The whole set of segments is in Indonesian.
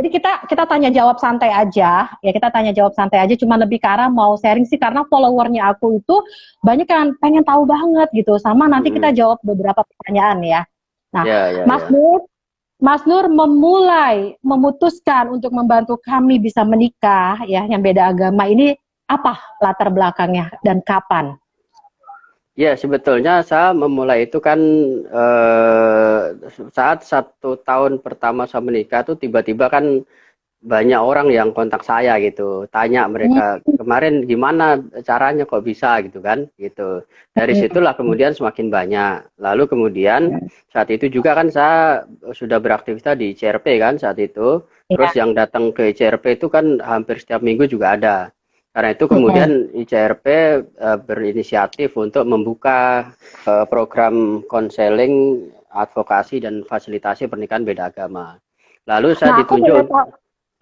Jadi kita tanya jawab santai aja, ya kita tanya jawab santai aja. Cuma lebih ke arah mau sharing sih karena followernya aku itu banyak yang pengen tahu banget gitu. Sama nanti kita Mm-mm. jawab beberapa pertanyaan ya. Nah, Ya, ya, Mas ya. Nur, Mas Nur memutuskan untuk membantu kami bisa menikah ya, yang beda agama ini apa latar belakangnya dan kapan? Ya, sebetulnya saya memulai itu kan eh, saat 1 tahun pertama saya menikah tuh tiba-tiba kan banyak orang yang kontak saya gitu, tanya Hmm, mereka kemarin gimana caranya kok bisa gitu kan, gitu. Dari situlah kemudian semakin banyak. Lalu kemudian saat itu juga kan saya sudah beraktivitas di CRP kan saat itu. Terus ya. yang datang ke ICRP itu kan hampir setiap minggu juga ada. Karena itu Hmm. kemudian ICRP berinisiatif untuk membuka program konseling, advokasi dan fasilitasi pernikahan beda agama. Lalu saya Nah, aku boleh ditunjuk. tahu.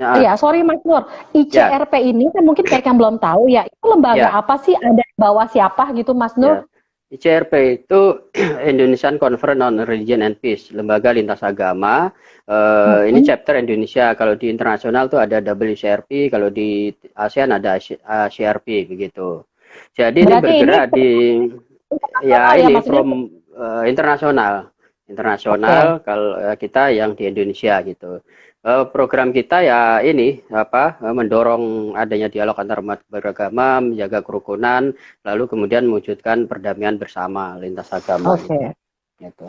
Ya, Ya, sorry Mas Nur, ya, ICRP ini kan mungkin kayak yang belum tahu ya, itu lembaga ya, apa sih? Ada di bawah siapa gitu Mas ya. Nur? ICRP itu Indonesian Conference on Religion and Peace, lembaga lintas agama. Ini Hmm. chapter Indonesia. Kalau di internasional tuh ada WCRP, kalau di ASEAN ada CRP begitu. Jadi ini Berarti ini bergerak di ya internasional ya ini maksudnya? from internasional, Oke, internasional kalau kita yang di Indonesia gitu. Program kita ya ini apa mendorong adanya dialog antar umat beragama, menjaga kerukunan, lalu kemudian mewujudkan perdamaian bersama lintas agama gitu. oke, Gitu.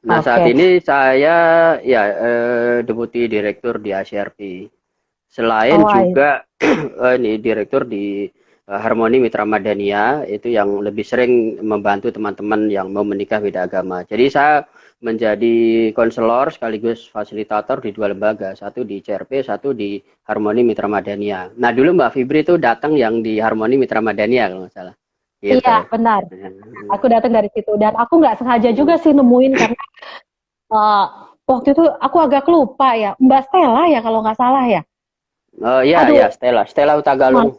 Nah saat oke. ini saya ya deputi direktur di ACRP. Selain Oh, juga ini direktur di Harmoni Mitra Madania itu yang lebih sering membantu teman-teman yang mau menikah beda agama. Jadi saya menjadi konselor sekaligus fasilitator di dua lembaga, satu di CRP, satu di Harmoni Mitra Madania. Nah dulu Mbak Fibri itu datang yang di Harmoni Mitra Madania kalau nggak salah. iya Gitu. benar. Aku datang dari situ dan aku nggak sengaja juga sih nemuin karena eh, waktu itu aku agak lupa ya, Mbak Stella ya kalau nggak salah ya. Oh iya ya Aduh, Stella, Stella Utagalung. Mas,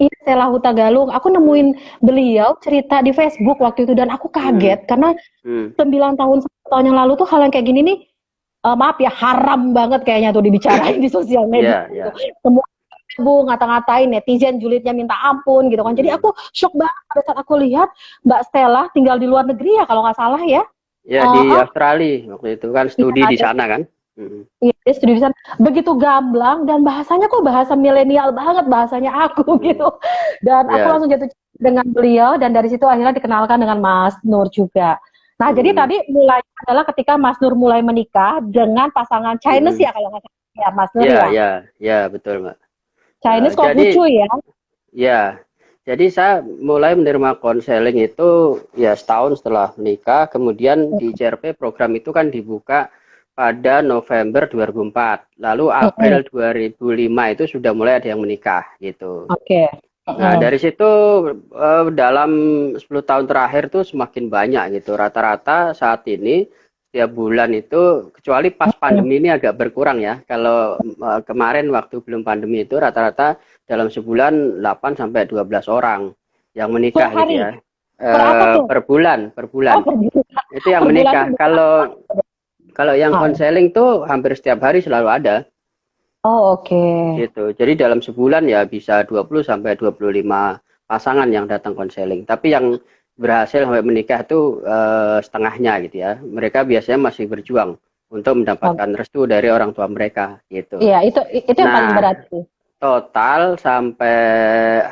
iya Stella Huta Galung. Aku nemuin beliau cerita di Facebook waktu itu dan aku Hmm, kaget karena hmm. 9 tahun 10 tahun yang lalu tuh hal yang kayak gini nih maaf ya haram banget kayaknya tuh dibicarain di sosial media Ya, gitu. ya. Semua bu ngata-ngatain netizen julidnya minta ampun gitu kan. Jadi Hmm. aku shock banget pada saat aku lihat Mbak Stella tinggal di luar negeri ya kalau nggak salah ya. Ya di Ah, Australia waktu itu kan iya studi di ada. sana kan. Hmm. Iya, dia studi di sana. Begitu gamblang dan bahasanya kok bahasa milenial banget bahasanya aku Hmm. gitu. Dan aku Ya. langsung jatuh cinta dengan beliau dan dari situ akhirnya dikenalkan dengan Mas Nur juga. Nah, jadi Hmm. tadi mulai adalah ketika Mas Nur mulai menikah dengan pasangan Chinese Hmm. ya kalau nggak salah ya Mas Nur Ya, ya. ya, ya, betul, Mbak. Chinese kok Jadi, lucu ya. ya, jadi saya mulai menerima konseling itu ya setahun setelah menikah. Kemudian di CRP program itu kan dibuka pada November 2004. Lalu April 2005 itu sudah mulai ada yang menikah gitu. Oke. Nah, dari situ dalam 10 tahun terakhir tuh semakin banyak gitu. Rata-rata saat ini setiap bulan itu kecuali pas pandemi ini agak berkurang ya. Kalau kemarin waktu belum pandemi itu rata-rata dalam sebulan 8 sampai 12 orang yang Per menikah gitu hari, ya. per apa tuh? Per bulan, per Oh, bulan. per bulan. Itu yang Per bulan tuh menikah. berapa? Kalau kalau yang Ah, konseling tuh hampir setiap hari selalu ada. oh, oke. Gitu. Jadi dalam sebulan ya bisa 20 sampai 25 pasangan yang datang konseling. Tapi yang berhasil sampai menikah itu setengahnya gitu ya. Mereka biasanya masih berjuang untuk Oh, mendapatkan restu dari orang tua mereka gitu. iya, itu yang paling Nah, berat sih. total sampai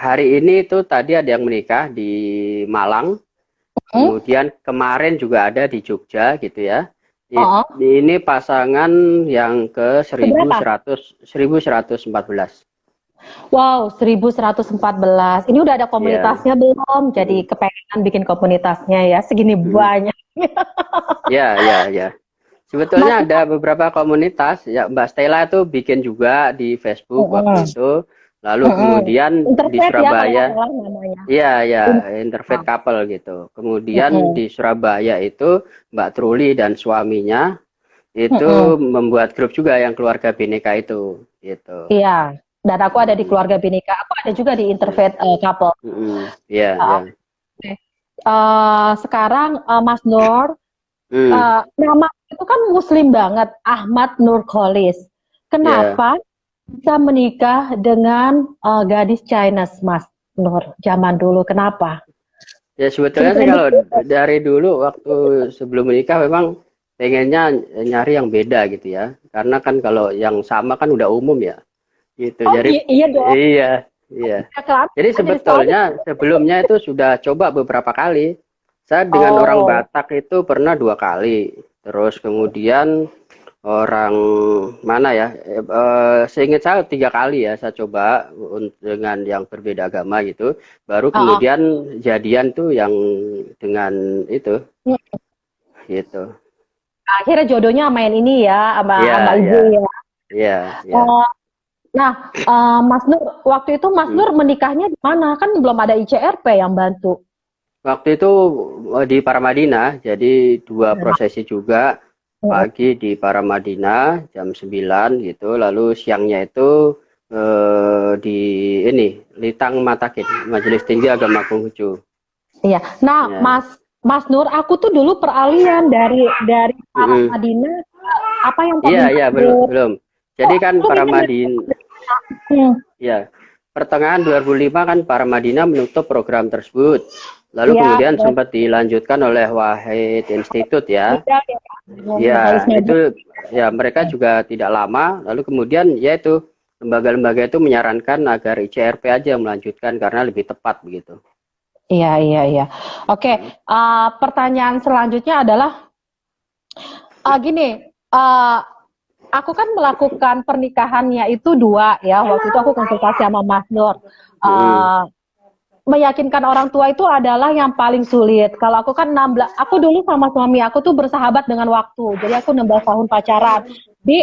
hari ini tuh tadi ada yang menikah di Malang. Hmm? Kemudian kemarin juga ada di Jogja gitu ya. Oh, oh. Ini pasangan yang ke Seberapa? 1114. Wow, 1114. Ini udah ada Ya. komunitasnya belum? Jadi Mm, kepengen bikin komunitasnya ya, segini mm. banyak. Ya, ya, ya. Mas, Sebetulnya ada beberapa komunitas, ya Mbak Stella itu bikin juga di Facebook waktu mm-mm, itu. Lalu mm-mm. kemudian di Interfaith ya kalau nggak Surabaya, salah namanya. iya, ya, In- interfaith couple gitu. Kemudian mm-mm, di Surabaya itu Mbak Truli dan suaminya mm-mm. itu membuat grup juga yang keluarga Bhinneka itu, gitu. Iya, dan aku ada di Mm, keluarga Bhinneka. Aku ada juga di ya, Interfaith Couple. ya, Uh, ya. Oke. Sekarang Mas Nur, Hmm, nama itu kan Muslim banget, Ahmad Nur Kholis. Ya, kenapa bisa menikah dengan gadis Chinese, Mas Nur, zaman dulu? Kenapa? ya sebetulnya sih Ceritain kalau dikit. dari dulu waktu sebelum menikah memang pengennya nyari yang beda gitu ya. Karena kan kalau yang sama kan udah umum ya, gitu. Oh Jadi iya dong, iya, iya. ya kelamin Jadi jadi suami. sebetulnya sebelumnya itu sudah coba beberapa kali. Saya dengan orang Oh, Batak itu pernah 2 kali. Terus kemudian orang mana ya? Seingat saya 3 kali ya saya coba dengan yang berbeda agama gitu. Baru ah, kemudian jadian tuh yang dengan itu, ah. gitu. Akhirnya jodohnya sama yang ini ya, Iya, sama iya, ibu ya. iya, iya. Oh, nah, Mas Nur, waktu itu Mas Hmm. Nur menikahnya di mana? Kan belum ada ICRP yang bantu. Waktu itu di Paramadina, jadi 2 prosesi juga. Pagi di Paramadina jam 9 gitu, lalu siangnya itu di ini Litang Matakin, Majelis Tinggi Agama Konghucu. Iya. Nah, Ya. Mas Nur, aku tuh dulu peralihan dari Mm-mm. Paramadina ke apa yang tadi Iya, Mas iya, belum, Nur. belum. Jadi Oh, kan belum ingat dari Paramadina, hmm, ya, pertengahan 2005 kan Paramadina menutup program tersebut. Lalu iya, kemudian benar. sempat dilanjutkan oleh Wahid Institute ya. Beda ya. Ya, Mekanisme itu ya mereka juga tidak lama. Lalu kemudian ya itu lembaga-lembaga itu menyarankan agar ICRP aja melanjutkan karena lebih tepat begitu. iya, iya, iya. Oke, Hmm. pertanyaan selanjutnya adalah gini, uh, aku kan melakukan pernikahannya itu dua ya. Waktu itu aku konsultasi sama Mas Nur. Hmm. Uh, Meyakinkan orang tua itu adalah yang paling sulit. Kalau aku kan 16, aku dulu sama suami aku tuh bersahabat dengan waktu. Jadi aku 16 tahun pacaran. Di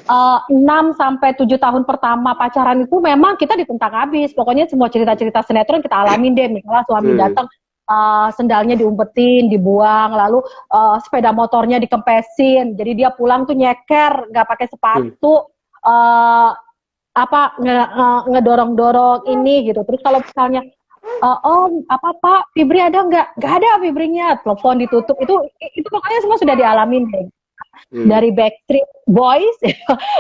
6 sampai 7 tahun pertama pacaran itu memang kita ditentang habis. Pokoknya semua cerita-cerita sinetron kita alamin deh. Misalnya suami Hmm. datang sendalnya diumpetin, dibuang, lalu sepeda motornya dikempesin. Jadi dia pulang tuh nyeker, nggak pakai Hmm. sepatu, uh, apa ngedorong-dorong ini gitu. Terus kalau misalnya Om, apa Pak, Fibri ada nggak? Nggak ada Fibrinya. Telepon ditutup. Itu pokoknya semua sudah dialamin deh. Hmm. Dari Backstreet Boys,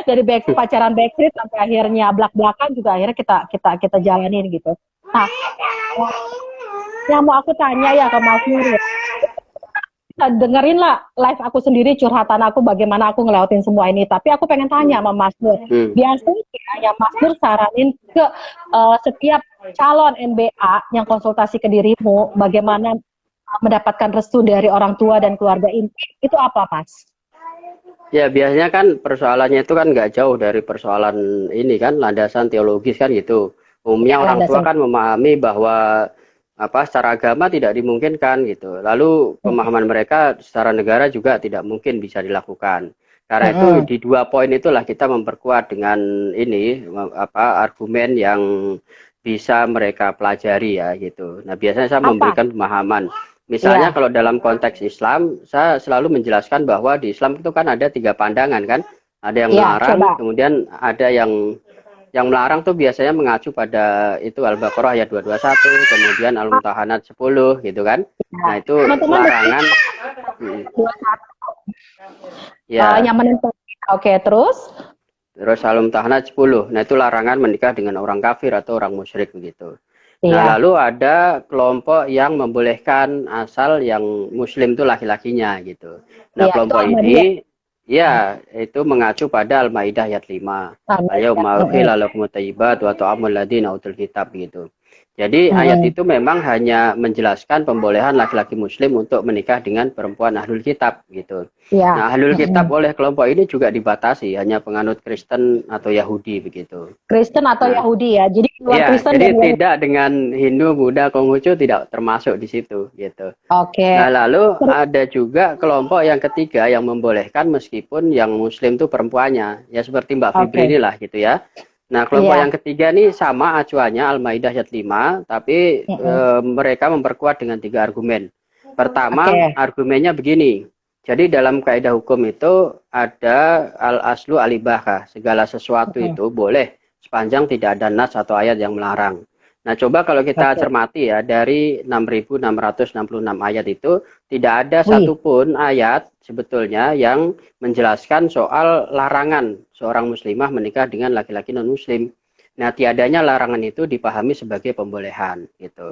dari pacaran Backstreet sampai akhirnya belak-belakan juga akhirnya kita jalanin gitu. Nah, yang mau aku tanya ya ke Mas Nur ya, dengerin lah live aku sendiri curhatan aku bagaimana aku ngelewatin semua ini. Tapi aku pengen tanya sama Mas Nur. Hmm. Biasanya yang Mas Nur saranin ke setiap calon MBA yang konsultasi ke dirimu, bagaimana mendapatkan restu dari orang tua dan keluarga inti, itu apa Mas? Ya biasanya kan persoalannya itu kan nggak jauh dari persoalan ini kan landasan teologis kan gitu. Ya, Umumnya orang tua landasan. kan memahami bahwa apa secara agama tidak dimungkinkan gitu. Lalu pemahaman mereka secara negara juga tidak mungkin bisa dilakukan. Karena itu Mm-mm. di 2 poin itulah kita memperkuat dengan ini apa argumen yang bisa mereka pelajari ya gitu. Nah biasanya saya Apa? memberikan pemahaman. Misalnya Ya, kalau dalam konteks Islam, saya selalu menjelaskan bahwa di Islam itu kan ada 3 pandangan kan. Ada yang ya, melarang, coba. kemudian ada yang melarang tuh biasanya mengacu pada itu Al-Baqarah ayat 221, kemudian Al-Mumtahanat 10 gitu kan. Ya. Nah, itu Teman-teman larangan. Hmm. dua Ya, yang menentukan. Oke, terus? terus Al-Mumtahanat 10. Nah, itu larangan menikah dengan orang kafir atau orang musyrik begitu. Nah, Iya, lalu ada kelompok yang membolehkan asal yang muslim itu laki-lakinya gitu. Nah, iya itu kelompok Ahmadiyah. ini ya itu mengacu pada Al-Maidah ayat 5. Ahmadiyah. Al-yauma uhilla lakumut thayyibat wa ta'amul ladzina utul kitab gitu. Jadi ayat Mm-mm. itu memang hanya menjelaskan pembolehan laki-laki muslim untuk menikah dengan perempuan ahlul kitab gitu. Iya. Nah, ahlul kitab Mm-mm. oleh kelompok ini juga dibatasi hanya penganut Kristen atau Yahudi begitu. Kristen atau Nah, Yahudi ya. Jadi di luar iya, Kristen jadi dan Yahudi. tidak dengan Hindu, Buddha, Konghucu tidak termasuk di situ gitu. Oke. Nah, lalu Terus, ada juga kelompok yang ketiga yang membolehkan meskipun yang muslim itu perempuannya. Ya seperti Mbak Fibri oke. inilah gitu ya. Nah, kelompok Iya. yang ketiga nih sama acuannya Al-Maidah ayat 5, tapi Mm-mm. mereka memperkuat dengan 3 argumen. Pertama, Oke. argumennya begini. Jadi dalam kaidah hukum itu ada al-aslu alibahah, segala sesuatu Mm-mm. itu boleh sepanjang tidak ada nas atau ayat yang melarang. Nah, coba kalau kita Oke. cermati ya, dari 6.666 ayat itu, tidak ada Wih. satupun ayat sebetulnya yang menjelaskan soal larangan seorang muslimah menikah dengan laki-laki non-muslim. Nah, tiadanya larangan itu dipahami sebagai pembolehan, gitu.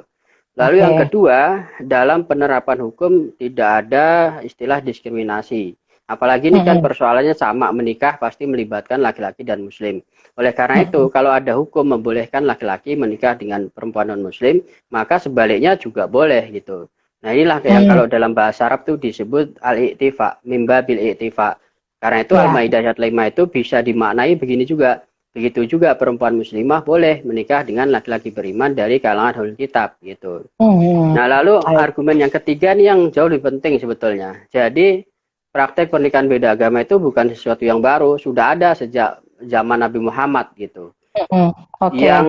Lalu yang Oke. kedua, dalam penerapan hukum tidak ada istilah diskriminasi. Apalagi ini kan Mm-mm. persoalannya sama, menikah pasti melibatkan laki-laki dan muslim. Oleh karena Mm-mm. itu, kalau ada hukum membolehkan laki-laki menikah dengan perempuan non-muslim, maka sebaliknya juga boleh gitu. Nah, inilah yang Mm. kalau dalam bahasa Arab itu disebut al-i'tifa, mimba bil i'tifa. Karena itu Ya. Al-Maidah ayat 5 itu bisa dimaknai begini juga. Begitu juga perempuan muslimah boleh menikah dengan laki-laki beriman dari kalangan Ahlul Kitab gitu. Mm-mm. Nah, lalu Baik. argumen yang ketiga nih yang jauh lebih penting sebetulnya. Jadi, praktek pernikahan beda agama itu bukan sesuatu yang baru, sudah ada sejak zaman Nabi Muhammad gitu. Mm-mm. Oke. Yang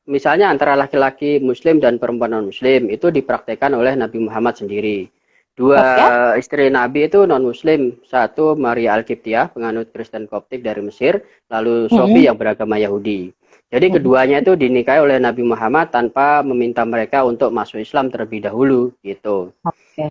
misalnya antara laki-laki muslim dan perempuan non-muslim itu dipraktekkan oleh Nabi Muhammad sendiri. Dua Oke. istri Nabi itu non-muslim, satu Maria Al-Qibtiyah, penganut Kristen Koptik dari Mesir, lalu Sofi Mm-mm. yang beragama Yahudi. Jadi Mm-mm. keduanya itu dinikahi oleh Nabi Muhammad tanpa meminta mereka untuk masuk Islam terlebih dahulu gitu. Oke.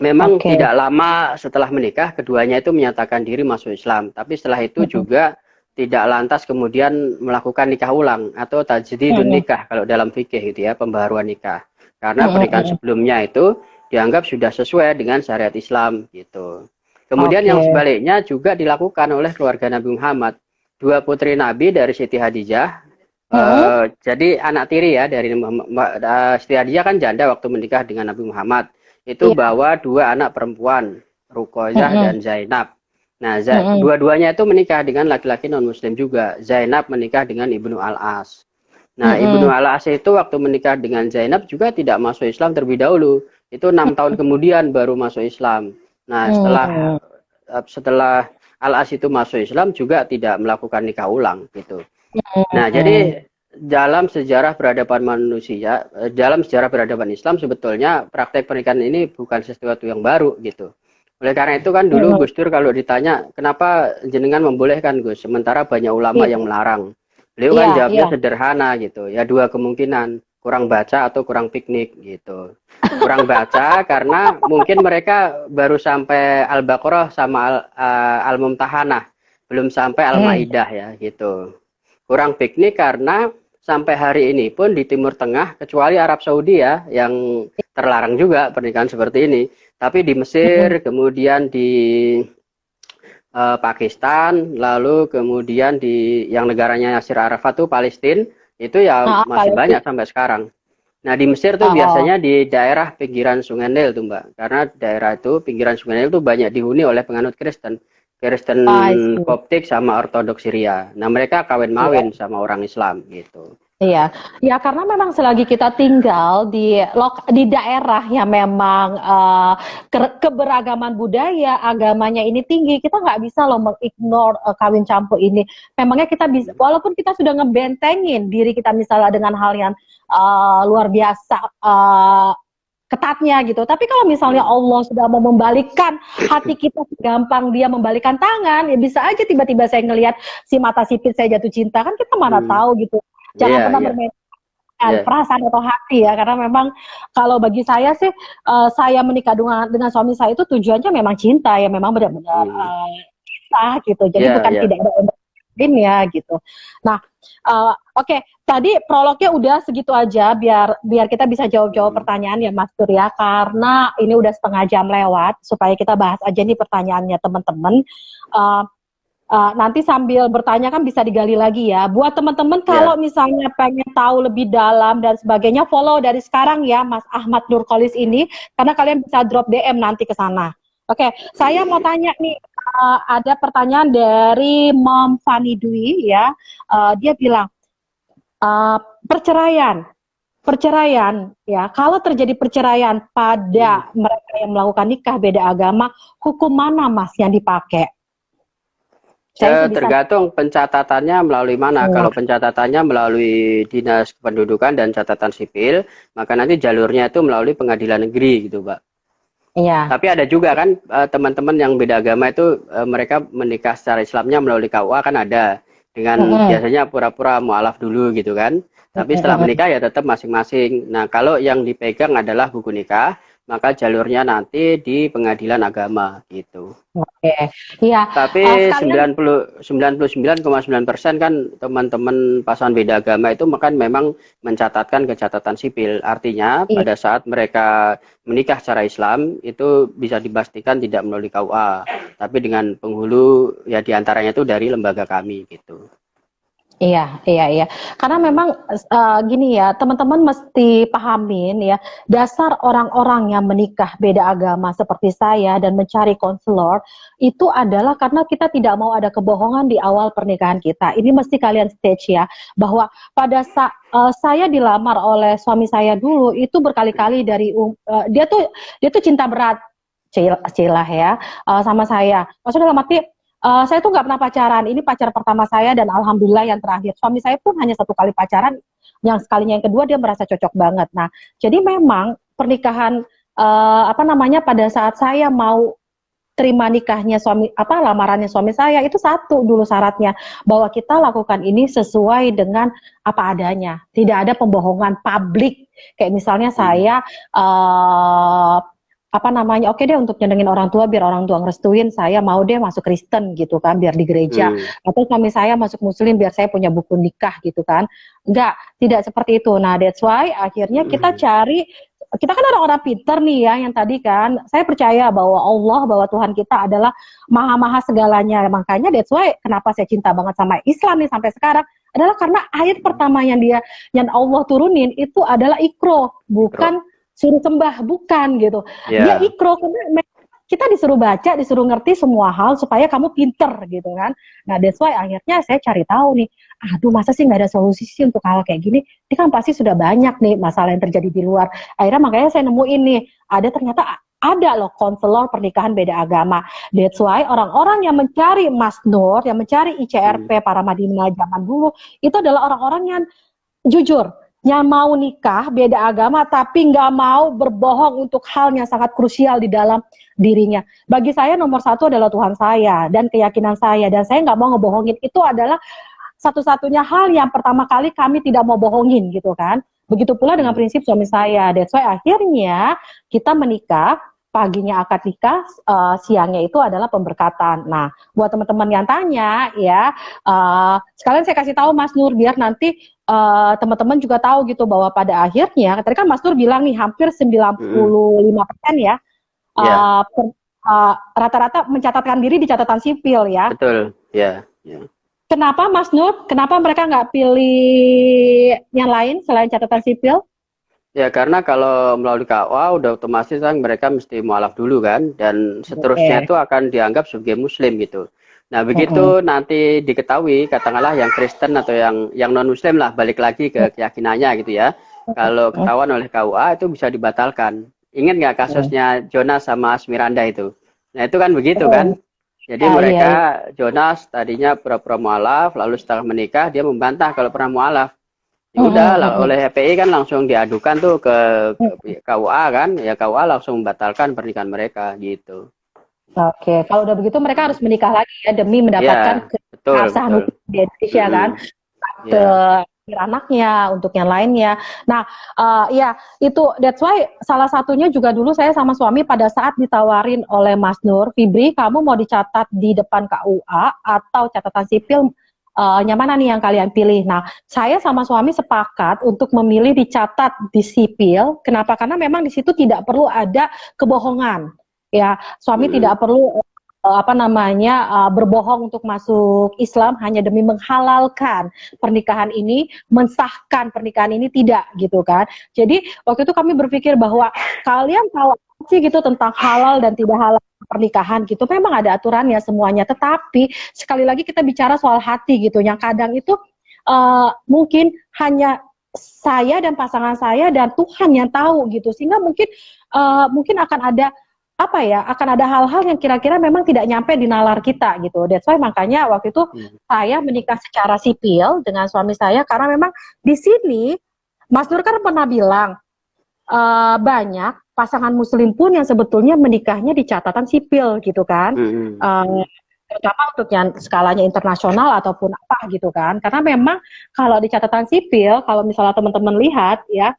Memang Oke. tidak lama setelah menikah keduanya itu menyatakan diri masuk Islam, tapi setelah itu Mm-mm. juga tidak lantas kemudian melakukan nikah ulang atau tajdidun Mm-mm. nikah kalau dalam fikih gitu ya, pembaharuan nikah. Karena pernikahan Mm-mm. sebelumnya itu dianggap sudah sesuai dengan syariat Islam gitu. Kemudian yang Oke. sebaliknya juga dilakukan oleh keluarga Nabi Muhammad. Dua putri Nabi dari Siti Hadijah, Mm-mm. jadi anak tiri ya dari Siti Hadijah kan janda waktu menikah dengan Nabi Muhammad. Itu Iya. bawa dua anak perempuan, Ruqayyah Mm-mm. dan Zainab. Nah, Mm-mm. dua-duanya itu menikah dengan laki-laki non-muslim juga. Zainab menikah dengan Ibnu Al-As. Nah, Ibnu Mm-mm. Al-As itu waktu menikah dengan Zainab juga tidak masuk Islam terlebih dahulu. Itu 6 tahun kemudian baru masuk Islam. Nah, setelah Mm-mm. setelah Al-As itu masuk Islam juga tidak melakukan nikah ulang gitu. Nah, Mm-mm. jadi dalam sejarah peradaban manusia, dalam sejarah peradaban Islam sebetulnya praktek pernikahan ini bukan sesuatu yang baru gitu. Oleh karena itu kan dulu Mm-mm. Gus Dur kalau ditanya kenapa jenengan membolehkan Gus, sementara banyak ulama yang Iya. melarang. Beliau kan Iya. jawabnya Iya. sederhana gitu, ya dua kemungkinan, kurang baca atau kurang piknik gitu. Kurang baca karena mungkin mereka baru sampai Al-Baqarah sama Al-Mumtahanah, belum sampai Mm. Al-Maidah ya gitu. Kurang piknik karena sampai hari ini pun di Timur Tengah, kecuali Arab Saudi ya, yang terlarang juga pernikahan seperti ini. Tapi di Mesir, Mm-mm. kemudian di Pakistan, lalu kemudian di yang negaranya Yasir Arafat tuh Palestina, itu ya Ah, masih Palestina. banyak sampai sekarang. Nah, di Mesir tuh Oh, biasanya di daerah pinggiran Sungai Nil tuh, Mbak. Karena daerah itu pinggiran Sungai Nil tuh banyak dihuni oleh penganut Kristen. Kristen I see. Koptik sama Ortodoks Syria. Nah, mereka kawin-mawin Iya. sama orang Islam gitu. Iya, ya karena memang selagi kita tinggal di daerah yang memang keberagaman budaya agamanya ini tinggi, kita nggak bisa loh mengignore kawin campur ini. Memangnya kita bisa, walaupun kita sudah ngebentengin diri kita misalnya dengan hal yang luar biasa ketatnya gitu. Tapi kalau misalnya Hmm. Allah sudah mau membalikkan hati kita gampang dia membalikan tangan, ya bisa aja tiba-tiba saya ngelihat si mata sipit saya jatuh cinta, kan kita mana Hmm. tahu gitu. Jangan Iya, pernah iya, bermain iya. perasaan atau hati ya, karena memang kalau bagi saya sih saya menikah dengan suami saya itu tujuannya memang cinta ya, memang benar-benar Hmm. cinta gitu. Jadi Iya, bukan iya. tidak ada ya gitu. Nah, oke, tadi prolognya udah segitu aja biar kita bisa jawab-jawab Hmm. pertanyaan ya Mas Tur ya, karena ini udah setengah jam lewat supaya kita bahas aja nih pertanyaannya teman-teman. Uh, nanti sambil bertanya kan bisa digali lagi ya. Buat teman-teman kalau Iya. misalnya pengen tahu lebih dalam dan sebagainya, follow dari sekarang ya Mas Ahmad Nurkolis ini, karena kalian bisa drop DM nanti ke sana. Oke, saya mau tanya nih, ada pertanyaan dari Mom Fani Dwi ya. Dia bilang, uh, perceraian, perceraian ya. Kalau terjadi perceraian Hmm. pada mereka yang melakukan nikah beda agama, hukum mana Mas yang dipakai? Saya sih bisa. Tergantung pencatatannya melalui mana. Nah, Kalau pencatatannya melalui Dinas Kependudukan dan Catatan Sipil, maka nanti jalurnya itu melalui pengadilan negeri gitu, Pak. iya. Tapi ada juga kan teman-teman yang beda agama itu mereka menikah secara Islamnya melalui KUA kan ada. dengan Mm-mm. biasanya pura-pura mualaf dulu gitu kan. Tapi setelah Mm-mm. menikah ya tetap masing-masing. Nah, kalau yang dipegang adalah buku nikah, maka jalurnya nanti di pengadilan agama gitu. Oke, iya. Tapi Sekalian 99,9% kan teman-teman pasangan beda agama itu kan memang mencatatkan ke catatan sipil. Artinya iya. pada saat mereka menikah secara Islam itu bisa dipastikan tidak melalui KUA, tapi dengan penghulu ya diantaranya itu dari lembaga kami gitu. Iya, iya, iya. Karena memang gini ya, teman-teman mesti pahamin ya, dasar orang-orang yang menikah beda agama seperti saya dan mencari konselor itu adalah karena kita tidak mau ada kebohongan di awal pernikahan kita. Ini mesti kalian stage ya, bahwa pada saat saya dilamar oleh suami saya dulu itu berkali-kali dari dia tuh cinta berat, cilah ya, sama saya. Maksudnya dalam arti saya tuh nggak pernah pacaran. Ini pacar pertama saya dan alhamdulillah yang terakhir. Suami saya pun hanya satu kali pacaran. Yang sekalinya yang kedua dia merasa cocok banget. Nah, jadi memang pernikahan apa namanya pada saat saya mau terima nikahnya suami lamarannya suami saya itu satu dulu syaratnya bahwa kita lakukan ini sesuai dengan apa adanya. Tidak ada pembohongan publik. Kayak misalnya Hmm. saya apa namanya, oke deh untuk nyenengin orang tua biar orang tua ngerestuin saya mau deh masuk Kristen gitu kan biar di gereja, Hmm. atau suami saya masuk Muslim biar saya punya buku nikah gitu kan. Enggak, tidak seperti itu. Nah that's why akhirnya kita Hmm. cari, kita kan orang-orang pinter nih ya yang tadi kan saya percaya bahwa Allah, bahwa Tuhan kita adalah maha-maha segalanya. Makanya that's why kenapa saya cinta banget sama Islam nih sampai sekarang adalah karena ayat pertama yang Allah turunin itu adalah ikro, Bro. bukan suruh sembah, bukan gitu. Dia Ya. ikro karena kita disuruh baca, disuruh ngerti semua hal supaya kamu pinter gitu kan. Nah that's why akhirnya saya cari tahu nih, aduh masa sih nggak ada solusi sih untuk hal kayak gini. Ini kan pasti sudah banyak nih masalah yang terjadi di luar. Akhirnya makanya saya nemuin nih, ada ternyata ada loh konselor pernikahan beda agama. That's why orang-orang yang mencari Mas Nur, yang mencari Hmm. ICRP para Madinah zaman dulu, itu adalah orang-orang yang jujur, yang mau nikah beda agama tapi nggak mau berbohong untuk hal yang sangat krusial di dalam dirinya. Bagi saya nomor satu adalah Tuhan saya dan keyakinan saya, dan saya nggak mau ngebohongin. Itu adalah satu-satunya hal yang pertama kali kami tidak mau bohongin gitu kan. Begitu pula dengan Hmm. prinsip suami saya. That's why akhirnya kita menikah, paginya akad nikah, siangnya itu adalah pemberkatan. Nah, buat teman-teman yang tanya ya, sekalian saya kasih tahu Mas Nur biar nanti teman-teman juga tahu gitu bahwa pada akhirnya, tadi kan Mas Nur bilang nih hampir Hmm. 95% ya, Ya, uh, rata-rata mencatatkan diri di catatan sipil ya. betul. Ya, ya. Kenapa Mas Nur? Kenapa mereka nggak pilih yang lain selain catatan sipil? Ya, karena kalau melalui KUA udah otomatis kan mereka mesti mualaf dulu kan, dan seterusnya Oke. itu akan dianggap sebagai Muslim gitu. Nah, Mm-mm. begitu nanti diketahui, katakanlah yang Kristen atau yang non-Muslim lah, balik lagi ke keyakinannya gitu ya. Kalau ketahuan oleh KUA itu bisa dibatalkan. Ingat nggak kasusnya Jonas sama Asmiranda itu? Nah, itu kan begitu kan? Jadi Ah, iya, iya. mereka, Jonas tadinya pura-pura mualaf, lalu setelah menikah dia membantah kalau pernah mualaf. Ya udah Mm-mm, mm-mm. oleh FPI kan langsung diadukan tuh ke Mm. KUA kan, ya KUA langsung membatalkan pernikahan mereka gitu. Oke, kalau udah begitu mereka harus menikah lagi ya demi Iya, mendapatkan betul, keabsahan betul. hukum di Indonesia Mm-mm. kan, Iya. ke anaknya, untuk yang lainnya. Nah, ya itu that's why salah satunya juga dulu saya sama suami pada saat ditawarin oleh Mas Nur, Fibri, kamu mau dicatat di depan KUA atau catatan sipil, yang mana nih yang kalian pilih? Nah, saya sama suami sepakat untuk memilih dicatat di sipil. Kenapa? Karena memang di situ tidak perlu ada kebohongan. Ya, suami Mm-mm. tidak perlu apa namanya berbohong untuk masuk Islam hanya demi menghalalkan pernikahan ini, mensahkan pernikahan ini, tidak gitu kan. Jadi waktu itu kami berpikir bahwa kalian tahu sih gitu tentang halal dan tidak halal pernikahan gitu. Memang ada aturannya semuanya, tetapi sekali lagi kita bicara soal hati gitu. Yang kadang itu mungkin hanya saya dan pasangan saya dan Tuhan yang tahu gitu. Sehingga mungkin akan ada apa ya, akan ada hal-hal yang kira-kira memang tidak nyampe di nalar kita gitu. That's why makanya waktu itu Mm. saya menikah secara sipil dengan suami saya karena memang di sini Mas Nur kan pernah bilang banyak pasangan muslim pun yang sebetulnya menikahnya di catatan sipil gitu kan. Mm-mm. Uh, terutama untuk yang skalanya internasional ataupun apa gitu kan. Karena memang kalau di catatan sipil, kalau misalnya teman-teman lihat ya,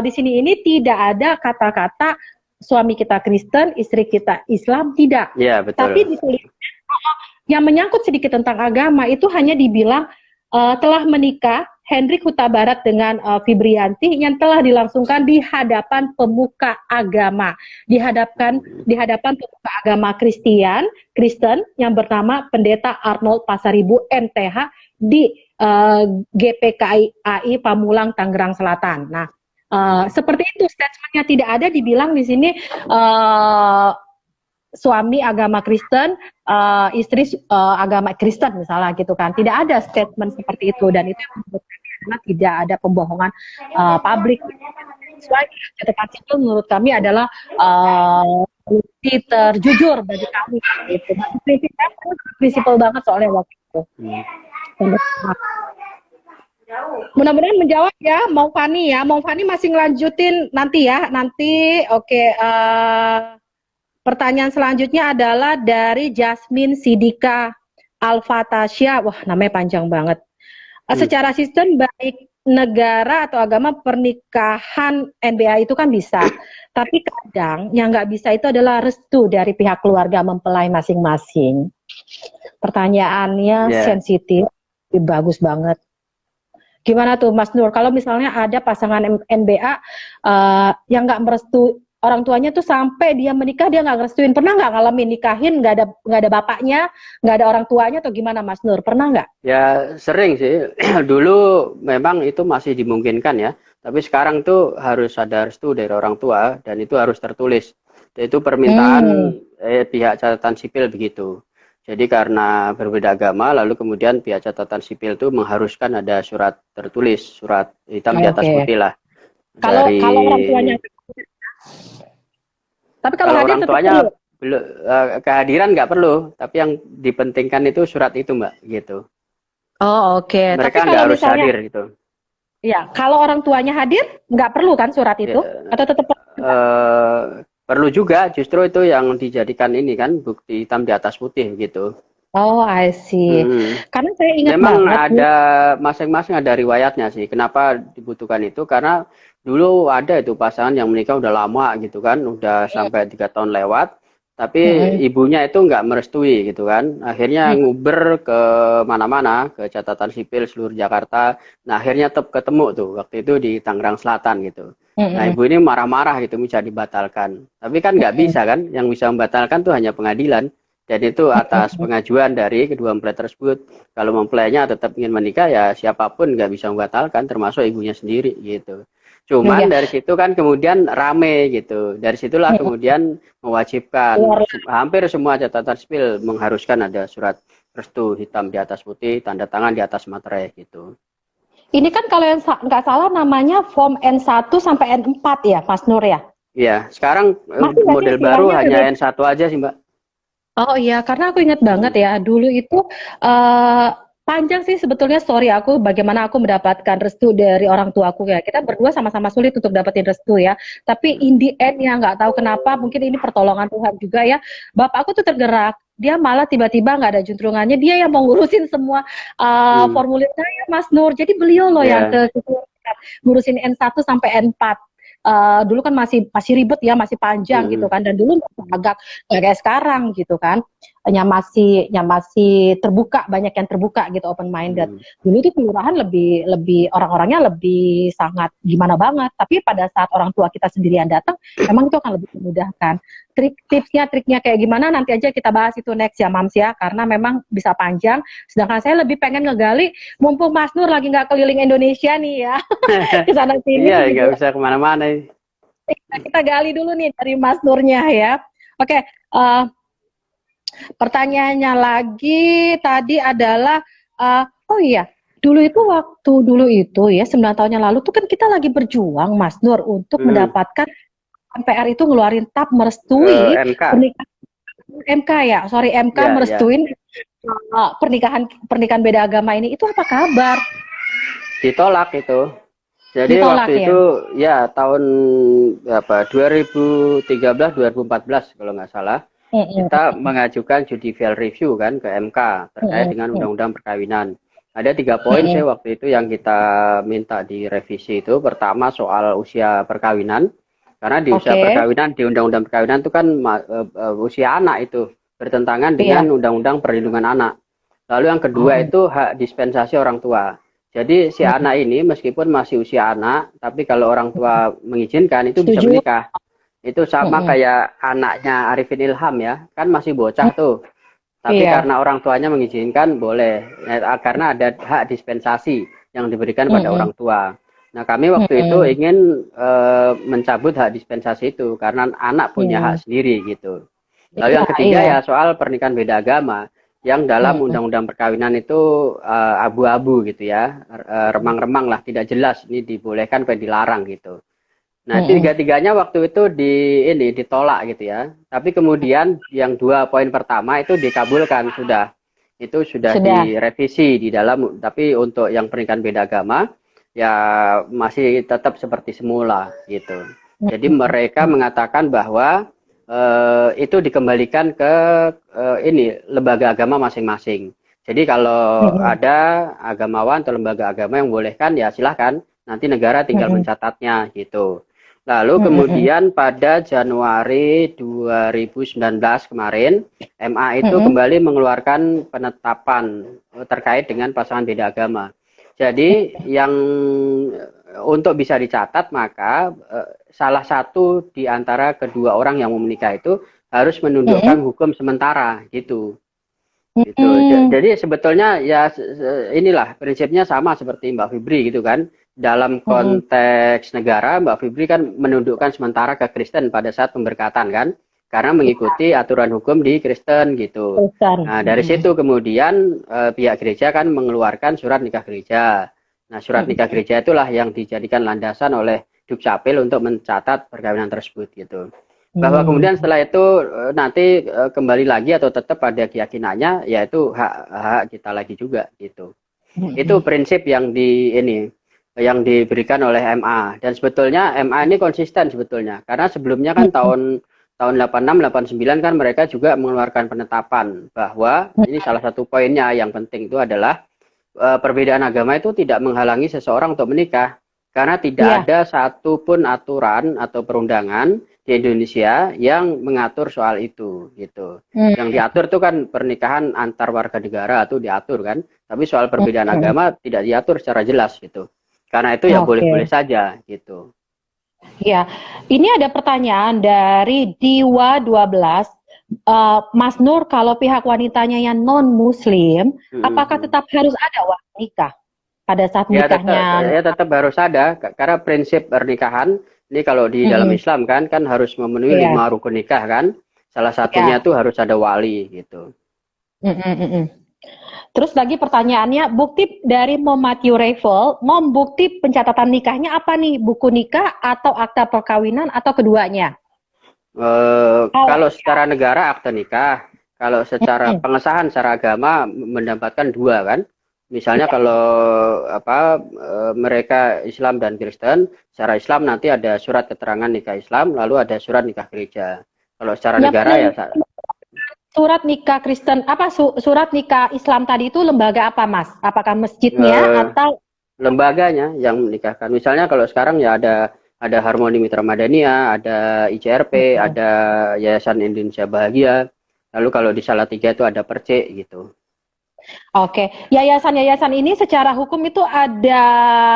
di sini ini tidak ada kata-kata suami kita Kristen, istri kita Islam, tidak. Iya, betul. Tapi ditulis yang menyangkut sedikit tentang agama itu hanya dibilang telah menikah Hendrik Huta Barat dengan Fibrianti yang telah dilangsungkan di hadapan pemuka agama, di hadapan pemuka agama Kristen yang bernama Pendeta Arnold Pasaribu MTH di GPKI Pamulang Tangerang Selatan. Nah, seperti itu statementnya, tidak ada dibilang di sini suami agama Kristen, istri agama Kristen misalnya gitu kan. Tidak ada statement seperti itu, dan itu karena tidak ada pembohongan publik. Sesuai catatan sipil menurut kami adalah bukti terjujur bagi kami. Gitu. Prinsipnya prinsipal banget soalnya waktu itu. Mudah-mudahan menjawab ya, Mau Fani ya. Mau Fani masih ngelanjutin nanti ya, nanti oke. Pertanyaan selanjutnya adalah dari Jasmine Sidika Alfatasya. Wah, namanya panjang banget. Secara sistem baik negara atau agama, pernikahan NBA itu kan bisa. Tapi kadang yang nggak bisa itu adalah restu dari pihak keluarga mempelai masing-masing. Pertanyaannya sensitif, bagus banget. Gimana tuh Mas Nur, kalau misalnya ada pasangan NBA yang nggak merestui orang tuanya tuh sampai dia menikah dia nggak ngerestuin, pernah nggak ngalamin nikahin nggak ada bapaknya, nggak ada orang tuanya, atau gimana Mas Nur, pernah nggak? Ya sering sih. Dulu memang itu masih dimungkinkan ya, tapi sekarang tuh harus ada restu dari orang tua dan itu harus tertulis. Itu permintaan pihak catatan sipil begitu. Jadi karena berbeda agama, lalu kemudian pihak catatan sipil itu mengharuskan ada surat tertulis, surat hitam di atas putih lah. Kalau orang tuanya, tapi kalau hadir orang tuanya belum, kehadiran nggak perlu, tapi yang dipentingkan itu surat itu Mbak, gitu. Oh oke. Mereka nggak harus hadir gitu. Ya, kalau orang tuanya hadir nggak perlu kan surat itu, atau tetap perlu juga, justru itu yang dijadikan ini kan bukti hitam di atas putih gitu. Oh, I see. Karena saya ingat memang banget, ada masing-masing ada riwayatnya sih. Kenapa dibutuhkan itu? Karena dulu ada itu pasangan yang menikah udah lama gitu kan, udah sampai 3 tahun lewat, tapi ibunya itu nggak merestui gitu kan. Akhirnya nguber ke mana-mana, ke catatan sipil seluruh Jakarta. Nah akhirnya tetap ketemu tuh waktu itu di Tangerang Selatan gitu. Nah ibu ini marah-marah gitu, bisa dibatalkan. Tapi kan nggak bisa kan, yang bisa membatalkan tuh hanya pengadilan. Dan itu atas pengajuan dari kedua mempelai tersebut. Kalau mempelainya tetap ingin menikah, ya siapapun nggak bisa membatalkan, termasuk ibunya sendiri gitu. Cuman dari situ kan kemudian rame gitu. Dari situlah kemudian mewajibkan hampir semua catatan sipil mengharuskan ada surat restu hitam di atas putih, tanda tangan di atas materai gitu. Ini kan kalau yang nggak salah namanya form N1 sampai N4 ya, Mas Nur ya? Iya, sekarang model baru hanya N1 aja sih Mbak. Oh iya, karena aku ingat banget ya, dulu itu panjang sih sebetulnya story aku, bagaimana aku mendapatkan restu dari orang tua aku ya. Kita berdua sama-sama sulit untuk dapetin restu ya. Tapi in the end ya nggak tahu kenapa, mungkin ini pertolongan Tuhan juga ya. Bapak aku tuh tergerak, dia malah tiba-tiba nggak ada juntrungannya, dia yang mau ngurusin semua formulir saya, Mas Nur. Jadi beliau loh yang ngurusin N1 sampai N4. Dulu kan masih ribet ya, masih panjang gitu kan, dan dulu agak kayak sekarang gitu kan, yang masih terbuka, banyak yang terbuka gitu, open minded. Dulu tuh kelurahan lebih orang-orangnya lebih sangat gimana banget, tapi pada saat orang tua kita sendirian datang, memang itu akan lebih memudahkan. Triknya kayak gimana nanti aja kita bahas itu next ya Mams ya, karena memang bisa panjang. Sedangkan saya lebih pengen ngegali, mumpung Mas Nur lagi nggak keliling Indonesia nih ya, kesana sini. Iya, nggak bisa kemana-mana. Kita gali dulu nih dari Mas Nurnya ya. Oke, pertanyaannya lagi tadi adalah, oh iya, dulu itu ya 9 tahun yang lalu tuh kan kita lagi berjuang Mas Nur untuk mendapatkan MPR itu ngeluarin tab merestui MK ya, MK merestuin pernikahan beda agama ini. Itu apa kabar? Ditolak itu. Jadi ditolak, waktu itu ya tahun 2013 2014 kalau nggak salah. kita mengajukan judicial review kan ke MK terkait dengan undang-undang perkawinan. Ada 3 poin sih waktu itu yang kita minta direvisi itu. Pertama soal usia perkawinan, karena di usia perkawinan di undang-undang perkawinan itu kan usia anak itu bertentangan dengan undang-undang perlindungan anak. Lalu yang kedua itu hak dispensasi orang tua. Jadi si anak ini meskipun masih usia anak, tapi kalau orang tua mengizinkan itu bisa menikah. Itu sama kayak anaknya Arifin Ilham ya, kan masih bocah tuh. Tapi karena orang tuanya mengizinkan boleh, ya, karena ada hak dispensasi yang diberikan pada orang tua. Nah kami waktu itu ingin mencabut hak dispensasi itu karena anak punya hak sendiri gitu. Lalu yang ketiga ya soal pernikahan beda agama. Yang dalam undang-undang perkawinan itu abu-abu gitu ya, remang-remang lah, tidak jelas ini dibolehkan atau dilarang gitu. Nah, tiga-tiganya waktu itu ditolak gitu ya. Tapi kemudian yang 2 poin pertama itu dikabulkan sudah. Itu sudah direvisi di dalam, tapi untuk yang pernikahan beda agama ya masih tetap seperti semula gitu. Jadi mereka mengatakan bahwa itu dikembalikan ke lembaga agama masing-masing. Jadi kalau ada agamawan atau lembaga agama yang bolehkan ya silahkan, nanti negara tinggal mencatatnya gitu. Lalu kemudian pada Januari 2019 kemarin MA itu kembali mengeluarkan penetapan terkait dengan pasangan beda agama. Jadi yang untuk bisa dicatat maka salah satu di antara kedua orang yang mau menikah itu harus menundukkan hukum sementara gitu. Gitu. Jadi sebetulnya ya inilah prinsipnya sama seperti Mbak Fibri gitu kan. Dalam konteks negara Mbak Fibri kan menundukkan sementara ke Kristen pada saat pemberkatan kan. Karena mengikuti aturan hukum di Kristen gitu. Nah dari situ kemudian pihak gereja kan mengeluarkan surat nikah gereja. Nah surat nikah gereja itulah yang dijadikan landasan oleh Dukcapil untuk mencatat perkawinan tersebut gitu. Bahwa kemudian setelah itu nanti kembali lagi atau tetap pada keyakinannya yaitu hak kita lagi juga gitu. Itu prinsip yang yang diberikan oleh MA dan sebetulnya MA ini konsisten sebetulnya karena sebelumnya kan tahun 86 89 kan mereka juga mengeluarkan penetapan bahwa ini salah satu poinnya yang penting itu adalah perbedaan agama itu tidak menghalangi seseorang untuk menikah karena tidak ada satupun aturan atau perundangan di Indonesia yang mengatur soal itu gitu. Yang diatur itu kan pernikahan antar warga negara itu diatur kan, tapi soal perbedaan agama tidak diatur secara jelas gitu. Karena itu ya boleh-boleh saja gitu. Ya, ini ada pertanyaan dari Diwa 12. Mas Nur, kalau pihak wanitanya yang non-muslim, apakah tetap harus ada wajib nikah pada saat nikahnya? Tetap harus ada karena prinsip pernikahan ini kalau di dalam Islam kan harus memenuhi 5 rukun nikah kan. Salah satunya tuh harus ada wali gitu. Terus lagi pertanyaannya, bukti dari Mom Matthew Raffel, Mom bukti pencatatan nikahnya apa nih? Buku nikah atau akta perkawinan atau keduanya? Kalau secara negara akte nikah, kalau secara pengesahan secara agama mendapatkan 2 kan. Misalnya kalau mereka Islam dan Kristen, secara Islam nanti ada surat keterangan nikah Islam, lalu ada surat nikah gereja. Kalau secara negara ya surat nikah Kristen surat nikah Islam tadi itu lembaga apa Mas? Apakah masjidnya atau lembaganya yang menikahkan? Misalnya kalau sekarang ya ada Harmoni Mitra Madania, ada ICRP, ada Yayasan Indonesia Bahagia. Lalu kalau di Salatiga itu ada Percik gitu. Oke, yayasan-yayasan ini secara hukum itu ada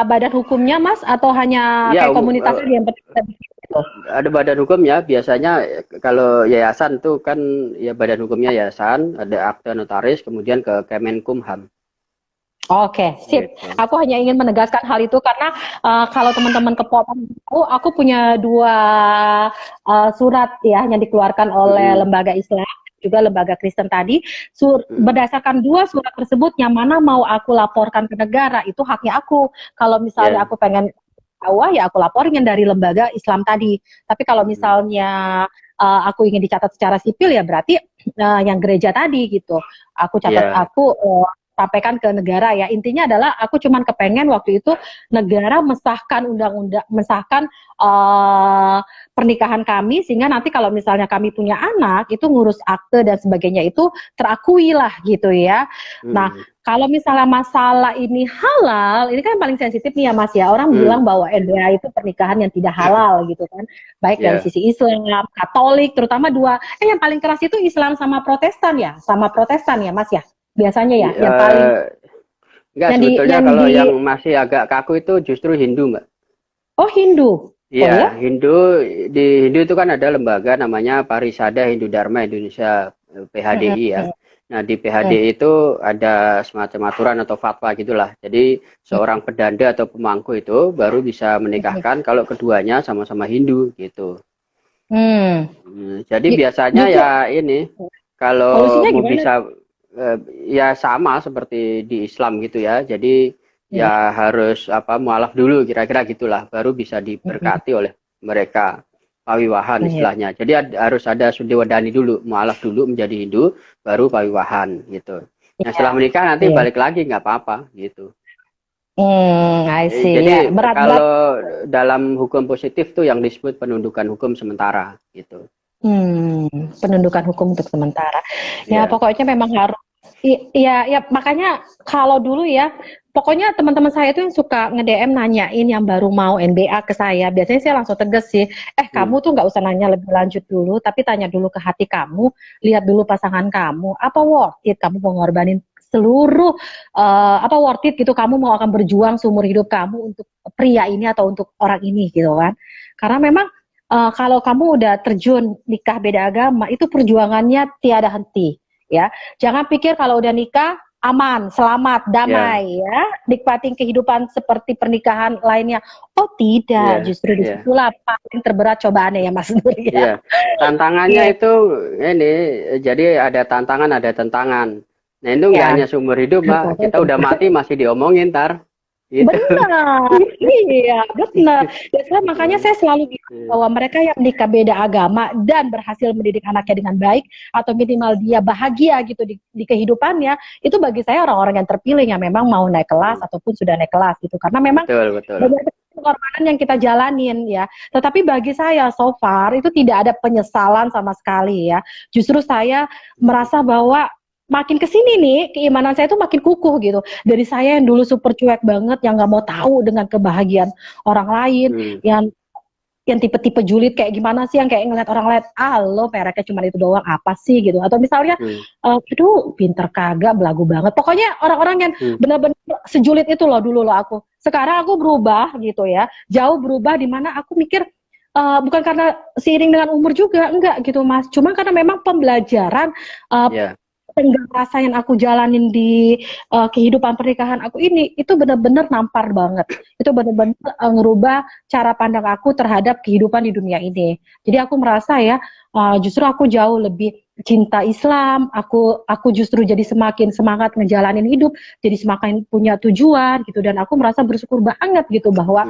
badan hukumnya Mas atau hanya kayak komunitas yang gitu? Ada badan hukumnya, biasanya kalau yayasan tuh kan ya badan hukumnya yayasan, ada akte notaris, kemudian ke Kemenkumham. Oke, sip. Gitu. Aku hanya ingin menegaskan hal itu karena kalau teman-teman kepotan aku punya 2 surat ya yang dikeluarkan oleh lembaga Islam juga lembaga Kristen tadi berdasarkan 2 surat tersebut yang mana mau aku laporkan ke negara itu haknya aku. Kalau misalnya aku pengen ya aku laporin yang dari lembaga Islam tadi. Tapi kalau misalnya aku ingin dicatat secara sipil ya berarti yang gereja tadi gitu. Aku catat aku sampaikan ke negara ya. Intinya adalah aku cuman kepengen waktu itu negara mesahkan undang-undang, mesahkan pernikahan kami sehingga nanti kalau misalnya kami punya anak itu ngurus akte dan sebagainya itu terakui lah gitu ya. Nah, kalau misalnya masalah ini halal, ini kan paling sensitif nih ya Mas ya. Orang bilang bahwa NBA itu pernikahan yang tidak halal gitu kan. Baik dari sisi Islam, Katolik, terutama dua. Yang paling keras itu Islam sama Protestan ya, Mas ya. Biasanya ya, yang paling enggak, sebetulnya kalau yang masih agak kaku itu justru Hindu, Mbak. Oh, Hindu. Iya, oh, ya? Hindu itu kan ada lembaga namanya Parisada Hindu Dharma Indonesia, PHDI ya. Nah, di PHDI itu ada semacam aturan atau fatwa gitulah. Jadi seorang pedanda atau pemangku itu baru bisa menikahkan kalau keduanya sama-sama Hindu gitu. Jadi biasanya ya ini kalau mau bisa ya sama seperti di Islam gitu ya. Jadi ya harus mualaf dulu kira-kira gitulah, baru bisa diberkati oleh mereka. Pawiwahan istilahnya. Jadi harus ada sudewadani dulu, mualaf dulu menjadi Hindu, baru pawiwahan gitu. Nah setelah menikah nanti balik lagi nggak apa-apa gitu. I see. Jadi kalau dalam hukum positif tuh yang disebut penundukan hukum sementara gitu. Penundukan hukum untuk sementara. Ya pokoknya memang harus. Ya makanya kalau dulu ya, pokoknya teman-teman saya itu yang suka nge-DM nanyain yang baru mau NBA ke saya, biasanya saya langsung tegas sih, kamu tuh nggak usah nanya lebih lanjut dulu, tapi tanya dulu ke hati kamu, lihat dulu pasangan kamu, apa worth it kamu mau ngorbanin seluruh, apa worth it gitu, kamu mau akan berjuang seumur hidup kamu untuk pria ini atau untuk orang ini gitu kan, karena memang kalau kamu udah terjun nikah beda agama, itu perjuangannya tiada henti. Ya, jangan pikir kalau udah nikah aman, selamat, damai ya, nikmatin kehidupan seperti pernikahan lainnya. Oh tidak, justru disitulah paling terberat cobaannya ya Mas Nur ya. Tantangannya itu ini, jadi ada tantangan, ada tentangan. Nah itu nggak hanya seumur hidup Mbak, kita udah mati masih diomongin ntar. Gitu. Benar, iya benar. Makanya saya selalu bilang bahwa mereka yang menikah beda agama dan berhasil mendidik anaknya dengan baik atau minimal dia bahagia gitu di kehidupannya, itu bagi saya orang-orang yang terpilih yang memang mau naik kelas ataupun sudah naik kelas gitu. Karena memang banyak pengorbanan yang kita jalanin ya. Tetapi bagi saya so far itu tidak ada penyesalan sama sekali ya. Justru saya merasa bahwa makin kesini nih keimanan saya tuh makin kukuh gitu. Dari saya yang dulu super cuek banget, yang nggak mau tahu dengan kebahagiaan orang lain, yang tipe-tipe julid kayak gimana sih, yang kayak ngeliat orang lain, lo pereknya cuma itu doang apa sih gitu. Atau misalnya, aduh pinter kagak, belagu banget. Pokoknya orang-orang yang benar-benar sejulit itu loh dulu loh aku. Sekarang aku berubah gitu ya, jauh berubah di mana aku mikir. Bukan karena seiring dengan umur juga, enggak gitu Mas. Cuma karena memang pembelajaran tenggang rasa yang aku jalanin di kehidupan pernikahan aku ini itu benar-benar nampar banget. Itu benar-benar ngerubah cara pandang aku terhadap kehidupan di dunia ini. Jadi aku merasa ya justru aku jauh lebih cinta Islam. Aku justru jadi semakin semangat ngejalanin hidup, jadi semakin punya tujuan gitu, dan aku merasa bersyukur banget gitu bahwa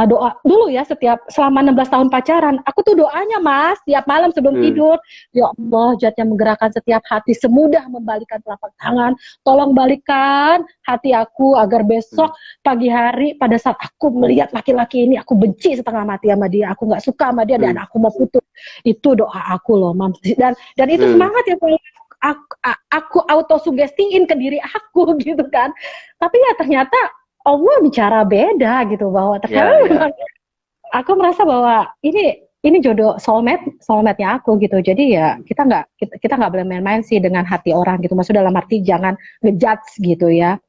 doa dulu ya, selama 16 tahun pacaran, aku tuh doanya Mas, tiap malam sebelum tidur, ya Allah, Zat yang menggerakkan setiap hati semudah membalikkan telapak tangan, tolong balikan hati aku agar besok pagi hari pada saat aku melihat laki-laki ini, aku benci setengah mati sama dia, aku nggak suka sama dia dan aku mau putus. Itu doa aku loh Mam, dan itu semangat ya aku autosugestiin ke diri aku gitu kan. Tapi ya ternyata Allah bicara beda gitu, bahwa ternyata memang aku merasa bahwa ini jodoh soulmate-nya aku gitu. Jadi ya kita nggak boleh main-main sih dengan hati orang gitu. Maksudnya dalam arti jangan ngejudge gitu ya.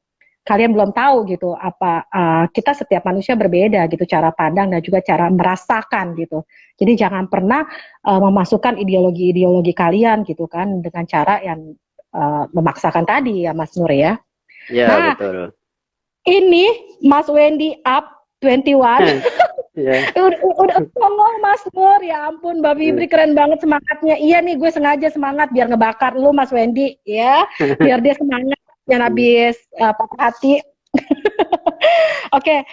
Kalian belum tahu gitu apa kita setiap manusia berbeda gitu cara pandang dan juga cara merasakan gitu. Jadi jangan pernah memasukkan ideologi kalian gitu kan dengan cara yang memaksakan tadi ya Mas Nur ya. Iya, betul. Ini Mas Wendy up 21. udah ngomong Mas Nur, ya ampun Mbak Fibri keren banget semangatnya. Iya nih gue sengaja semangat biar ngebakar lu Mas Wendy ya, biar dia semangat jangan habis patah hati. Oke,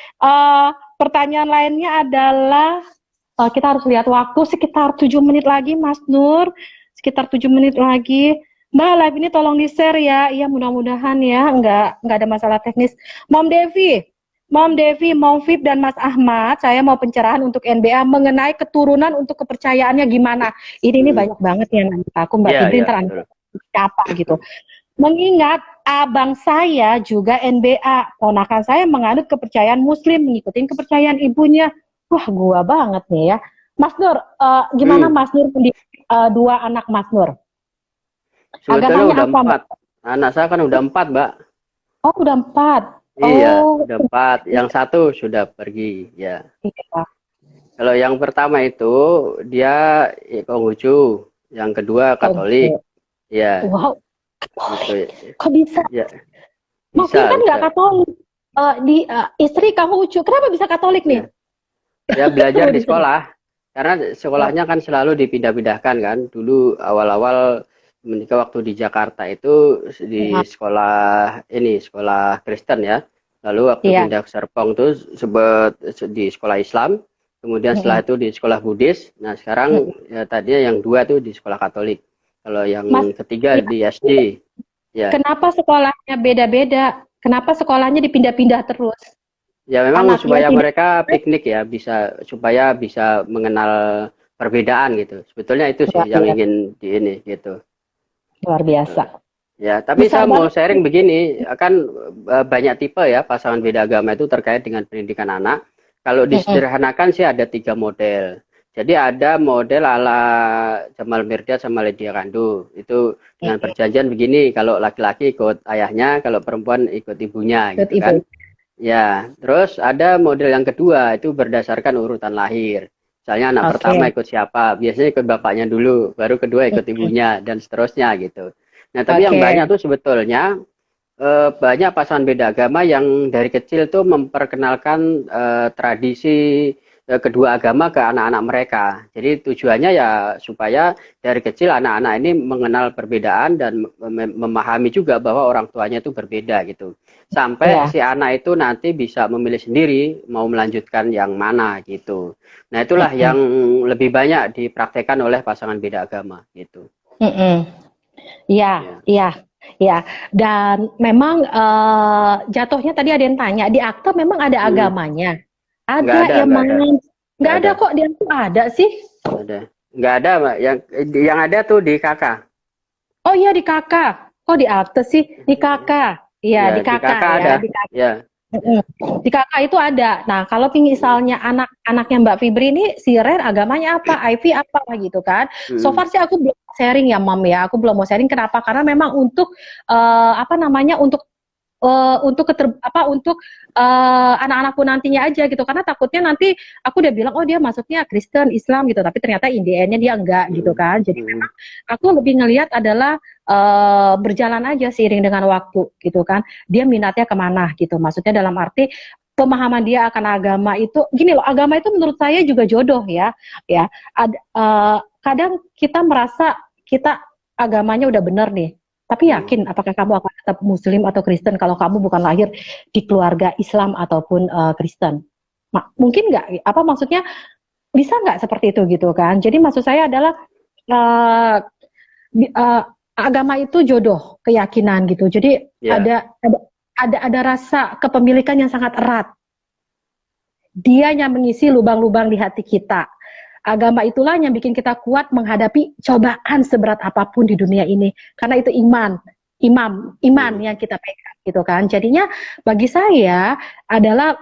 pertanyaan lainnya adalah kita harus lihat waktu sekitar 7 menit lagi Mas Nur, sekitar 7 menit lagi. Mbak, live ini tolong di-share ya. Iya, mudah-mudahan ya, nggak ada masalah teknis. Mom Devi, Mom Fit dan Mas Ahmad, saya mau pencerahan untuk NBA mengenai keturunan untuk kepercayaannya gimana. Ini Hmm. banyak banget yang nanya aku, Mbak Iya, Fibri, iya, ntar betul. siapa gitu. Mengingat abang saya juga NBA, ponakan saya menganut kepercayaan Muslim, mengikuti kepercayaan ibunya. Wah, gua banget nih ya. Mas Nur, gimana Hmm. Mas Nur mendidik dua anak Mas Nur? Sebetulnya Agamanya udah apa, Mbak? 4. Anak saya kan udah 4, Mbak. Oh, udah 4. Iya, Oh, udah 4. Yang satu sudah pergi, ya. iya. Kalau yang pertama itu dia Konghucu, yang kedua Katolik, Kok, ya, wow, gitu. Katolik. Kok bisa? Ya, Mas Nur bisa, kan nggak bisa. Katolik. Istri kamu Ucu, kenapa bisa Katolik Ya, nih? ya belajar Mau di diceritain? sekolah. Karena Oh, sekolahnya kan selalu dipindah-pindahkan kan. Dulu awal-awal menikah waktu di Jakarta itu di nah, sekolah ini, sekolah Kristen ya. Lalu waktu iya. pindah ke Serpong tuh sebut di sekolah Islam. Kemudian setelah Mm-mm. itu di sekolah Buddhis. Nah sekarang Mm-mm. ya, tadinya yang dua tuh di sekolah Katolik. Kalau Mas, yang ketiga ya, di SD. Ya, kenapa sekolahnya beda-beda? Kenapa sekolahnya dipindah-pindah terus? ya memang Anaknya supaya tidak mereka piknik ya, bisa supaya bisa mengenal perbedaan gitu. Sebetulnya itu sih luar yang biasa, ingin di ini gitu. luar biasa. Ya, tapi Besar saya mau banget. sharing begini, akan banyak tipe ya pasangan beda agama itu terkait dengan pendidikan anak. Kalau Mm-mm. disederhanakan sih ada 3 model. Jadi ada model ala Jamal Mirdad sama Lydia Kandu. Itu dengan Mm-mm. perjanjian begini, kalau laki-laki ikut ayahnya, kalau perempuan ikut ibunya Ikut gitu ibu. kan. Ya, terus ada model yang kedua itu berdasarkan urutan lahir. Misalnya anak pertama Oke. ikut siapa, biasanya ikut bapaknya dulu, baru kedua ikut Mm-mm. ibunya dan seterusnya gitu. Nah, tapi yang Oke. banyak tuh sebetulnya banyak pasangan beda agama yang dari kecil tuh memperkenalkan tradisi kedua agama ke anak-anak mereka. Jadi tujuannya ya supaya dari kecil anak-anak ini mengenal perbedaan dan memahami juga bahwa orang tuanya itu berbeda gitu. Sampai Ya. si anak itu nanti bisa memilih sendiri mau melanjutkan yang mana gitu. Nah, itulah yang Mm-mm. lebih banyak dipraktekkan oleh pasangan beda agama gitu. Mm-mm. Iya, Ya. iya, iya. Dan memang jatuhnya tadi ada yang tanya, di akte memang ada Hmm. agamanya. Ada Nggak emang. ada, Nggak nggak ada ada. kok, dia tuh ada sih. Ada. Nggak ada, Mbak. Yang ada tuh di kakak. Oh iya di kakak. Kok di akte sih? Di kakak. Iya, Ya, di di kakak kakak ya, ada. di kakak. Ya. Ya. Mm-mm. Di kakak itu ada. Nah, kalau Hmm. misalnya anak-anaknya Mbak Fibri ini si Ren agamanya apa, Ivy apa gitu kan. So Hmm. far sih aku belum sharing ya, Mam ya. Aku belum mau sharing kenapa? Karena memang untuk apa namanya? Untuk untuk anak-anakku nantinya aja gitu karena takutnya nanti aku udah bilang oh dia masuknya Kristen Islam gitu tapi ternyata in the end-nya dia enggak gitu Hmm. kan jadi Hmm. memang aku lebih ngelihat adalah berjalan aja seiring dengan waktu gitu kan dia minatnya kemana gitu maksudnya dalam arti pemahaman dia akan agama itu gini loh agama itu menurut saya juga jodoh ya kadang kita merasa kita agamanya udah benar nih tapi Hmm. yakin apakah kamu akan tetap Muslim atau Kristen kalau kamu bukan lahir di keluarga Islam ataupun Kristen? Mungkin nggak? Apa maksudnya bisa nggak seperti itu gitu kan? Jadi maksud saya adalah uh, uh, agama itu jodoh, keyakinan gitu. Jadi Ya. ada rasa kepemilikan yang sangat erat. Dia yang mengisi lubang-lubang di hati kita. Agama itulah yang bikin kita kuat menghadapi cobaan seberat apapun di dunia ini. Karena itu iman Hmm. yang kita pegang gitu kan. Jadinya bagi saya adalah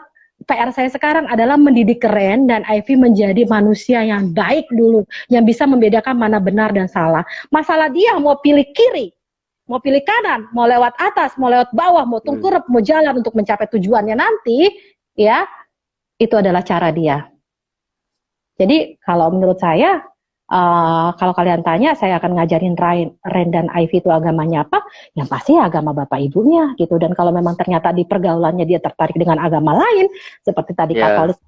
PR saya sekarang adalah mendidik Ren dan Ivy menjadi manusia yang baik dulu, yang bisa membedakan mana benar dan salah. Masalah dia mau pilih kiri, mau pilih kanan, mau lewat atas, mau lewat bawah, mau Hmm. tengkurap, mau jalan untuk mencapai tujuannya nanti, ya itu adalah cara dia. Jadi kalau menurut saya, kalau kalian tanya, saya akan ngajarin Ren dan Ivy itu agamanya apa, yang pasti agama bapak ibunya gitu. Dan kalau memang ternyata di pergaulannya dia tertarik dengan agama lain, seperti tadi Ya. Katolik,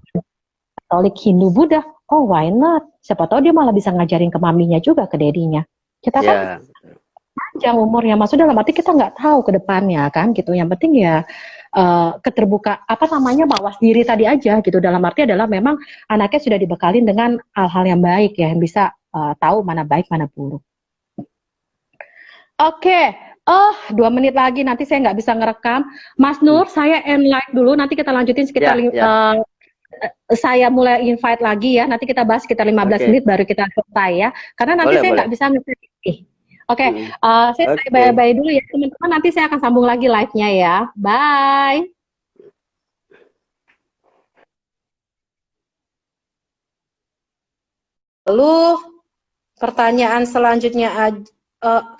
Katolik Hindu, Buddha, oh why not? Siapa tahu dia malah bisa ngajarin ke maminya juga, ke dedinya. Kita kan Ya. panjang umurnya, maksudnya dalam arti kita nggak tahu ke depannya kan gitu. Yang penting ya keterbuka apa namanya mawas diri tadi aja gitu. Dalam arti adalah memang anaknya sudah dibekalin dengan hal-hal yang baik ya, yang bisa tahu mana baik mana buruk. Oke, oh 2 menit lagi nanti saya nggak bisa ngerekam. Mas Nur, saya end live dulu. Nanti kita lanjutin sekitar Ya, ya. saya mulai invite lagi ya. Nanti kita bahas sekitar 15 Oke. menit baru kita selesai ya. Karena nanti Boleh, saya boleh. nggak bisa nge-edit. Oke, Mm-mm. saya Oke. bye-bye dulu ya teman-teman. Nanti saya akan sambung lagi live-nya ya. Bye. Lalu pertanyaan selanjutnya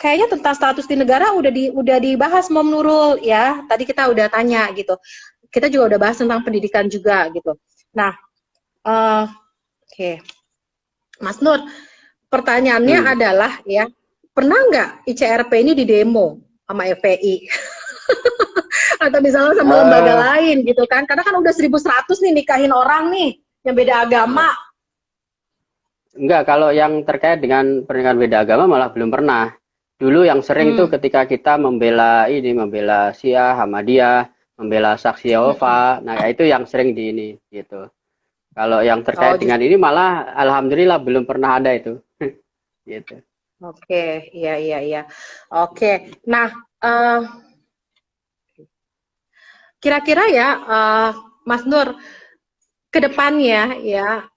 kayaknya tentang status di negara udah dibahas Mom Nurul ya. Tadi kita udah tanya gitu. Kita juga udah bahas tentang pendidikan juga gitu. Nah, oke. Mas Nur, pertanyaannya Hmm. adalah ya, pernah nggak ICRP ini di demo sama FPI? Atau misalnya sama lembaga Eh, lain gitu kan? Karena kan udah 1.100 nih nikahin orang nih yang beda agama. ya. Enggak, kalau yang terkait dengan pernikahan beda agama malah belum pernah. Dulu yang sering itu Hmm. ketika kita membela Syiah, Ahmadiyah, membela Saksi Hmm. Yahova. Nah, itu yang sering di ini gitu. Kalau yang Oh, terkait dengan justru. ini malah alhamdulillah belum pernah ada itu. Gitu. Oke, iya, iya, iya. Oke, nah, eh, kira-kira ya, Mas Nur, ke depannya ya,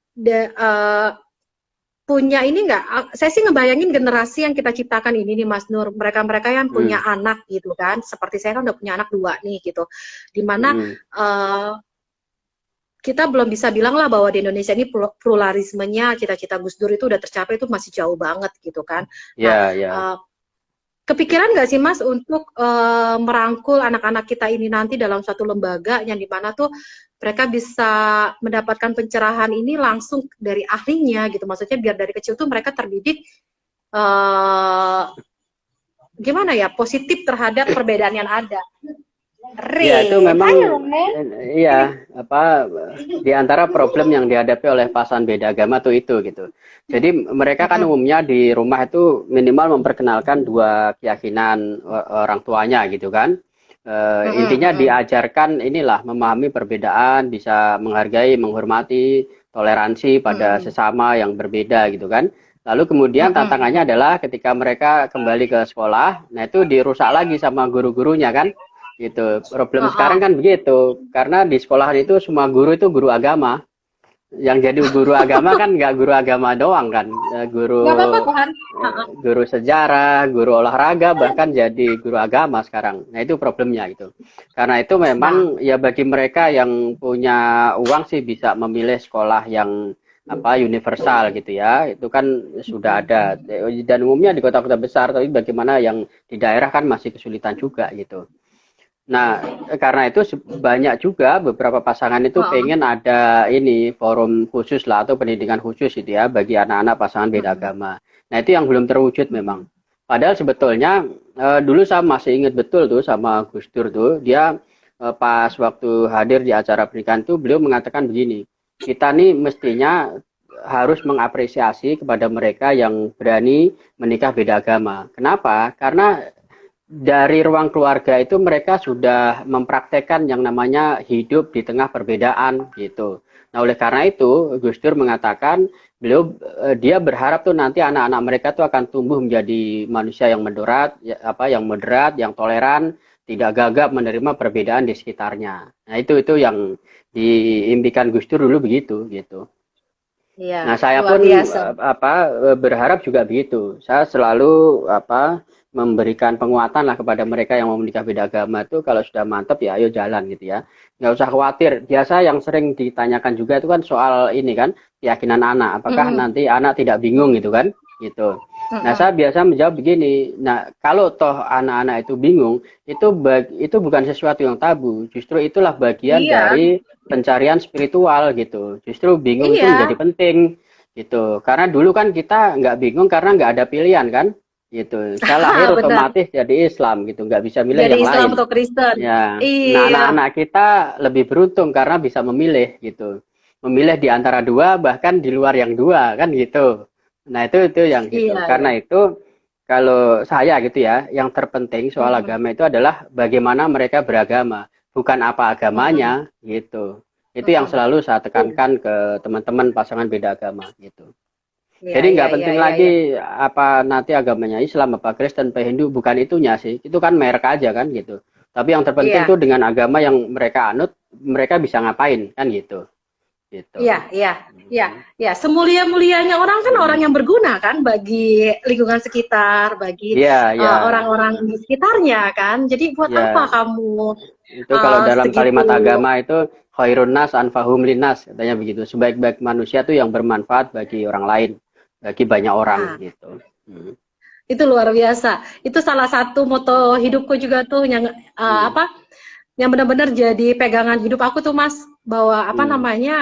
punya ini nggak? Saya sih ngebayangin generasi yang kita ciptakan ini nih, Mas Nur. Mereka-mereka yang punya Hmm. anak gitu kan, seperti saya kan udah punya anak 2 nih gitu. Dimana Hmm. kita belum bisa bilang lah bahwa di Indonesia ini pluralismenya, cita-cita Gus Dur itu udah tercapai, itu masih jauh banget gitu kan. Nah, Ya, ya. kepikiran nggak sih Mas untuk merangkul anak-anak kita ini nanti dalam suatu lembaga yang dimana tuh mereka bisa mendapatkan pencerahan ini langsung dari ahlinya gitu. Maksudnya biar dari kecil tuh mereka terdidik eh, gimana ya, positif terhadap perbedaan yang ada. Ya, itu Rin, memang ayo Ren. iya apa di antara problem yang dihadapi oleh pasangan beda agama tuh itu gitu. Jadi mereka kan Mm-mm. umumnya di rumah itu minimal memperkenalkan dua keyakinan orang tuanya gitu kan. Mm-mm, Intinya mm-mm, diajarkan inilah memahami perbedaan, bisa menghargai, menghormati, toleransi pada mm-mm, sesama yang berbeda gitu kan. Lalu kemudian mm-mm, tantangannya adalah ketika mereka kembali ke sekolah, nah itu dirusak lagi sama guru-gurunya kan. Gitu. Problem sekarang mm-mm. kan begitu. Karena di sekolahan itu semua guru itu guru agama. Yang jadi guru agama kan nggak guru agama doang kan. Nggak apa-apa Tuhan. Guru sejarah, guru olahraga, bahkan jadi guru agama sekarang. Nah itu problemnya gitu. Karena itu Nah, memang ya bagi mereka yang punya uang sih bisa memilih sekolah yang apa universal gitu ya. Itu kan sudah ada. Dan umumnya di kota-kota besar, tapi bagaimana yang di daerah kan masih kesulitan juga gitu. Nah, karena itu banyak juga beberapa pasangan itu mm-mm, pengen ada ini forum khusus lah atau pendidikan khusus gitu ya bagi anak-anak pasangan beda mm-mm, agama. Nah, itu yang belum terwujud memang. Padahal sebetulnya dulu saya masih ingat betul tuh sama Gus Dur tuh, dia pas waktu hadir di acara pernikahan tuh beliau mengatakan begini, kita nih mestinya harus mengapresiasi kepada mereka yang berani menikah beda agama. Kenapa? Karena dari ruang keluarga itu mereka sudah mempraktekkan yang namanya hidup di tengah perbedaan gitu. Nah, oleh karena itu Gus Dur mengatakan dia berharap tuh nanti anak-anak mereka tuh akan tumbuh menjadi manusia yang moderat, yang moderat, yang toleran, tidak gagap menerima perbedaan di sekitarnya. Nah, itu yang diimpikan Gus Dur dulu begitu gitu. iya, Nah, saya luar pun biasa. berharap juga begitu. Saya selalu memberikan penguatan lah kepada mereka yang mau menikah beda agama itu kalau sudah mantap ya ayo jalan gitu ya. Nggak usah khawatir. Biasa yang sering ditanyakan juga itu kan soal ini kan keyakinan anak. Apakah Mm-mm, nanti anak tidak bingung gitu kan? Gitu. Nah, mm-mm. saya biasa menjawab begini. Nah, kalau toh anak-anak itu bingung, itu bukan sesuatu yang tabu. Justru itulah bagian Iya, dari pencarian spiritual gitu. Justru bingung itu iya, menjadi penting gitu. Karena dulu kan kita nggak bingung karena nggak ada pilihan kan gitu. Saya lahir benar. otomatis jadi Islam gitu, nggak bisa milih Jadi yang Islam lain. atau Kristen. Ya, nah Iya, anak-anak kita lebih beruntung karena bisa memilih gitu. Memilih di antara dua bahkan di luar yang dua kan gitu. Nah itu yang gitu. iya, iya. Karena itu kalau saya gitu ya, yang terpenting soal Mm-mm, agama itu adalah bagaimana mereka beragama, bukan apa mm-mm, agamanya gitu. Itu yang mm-mm. selalu saya Iya. tekankan ke teman-teman pasangan beda agama gitu. Iya, Jadi iya, nggak iya, penting iya, lagi iya. apa nanti agamanya Islam, apa Kristen, apa Hindu, bukan itunya sih. Itu kan merek aja kan gitu. Tapi yang terpenting Iya, tuh dengan agama yang mereka anut, mereka bisa ngapain kan gitu. Gitu. iya, iya, iya, Hmm. iya. Semulia-mulianya orang kan orang yang berguna kan bagi lingkungan sekitar, bagi Iya, ya, orang-orang di sekitarnya kan. Jadi buat apa ya. kamu Itu kalau dalam segitu? kalimat agama itu khairun nas anfahum linnas katanya begitu. Sebaik-baik manusia tuh yang bermanfaat bagi orang lain, bagi banyak orang Nah, gitu. Hmm. itu luar biasa. Itu salah satu moto hidupku juga tuh yang Hmm. apa? Yang benar-benar jadi pegangan hidup aku tuh Mas, bahwa apa Hmm. namanya,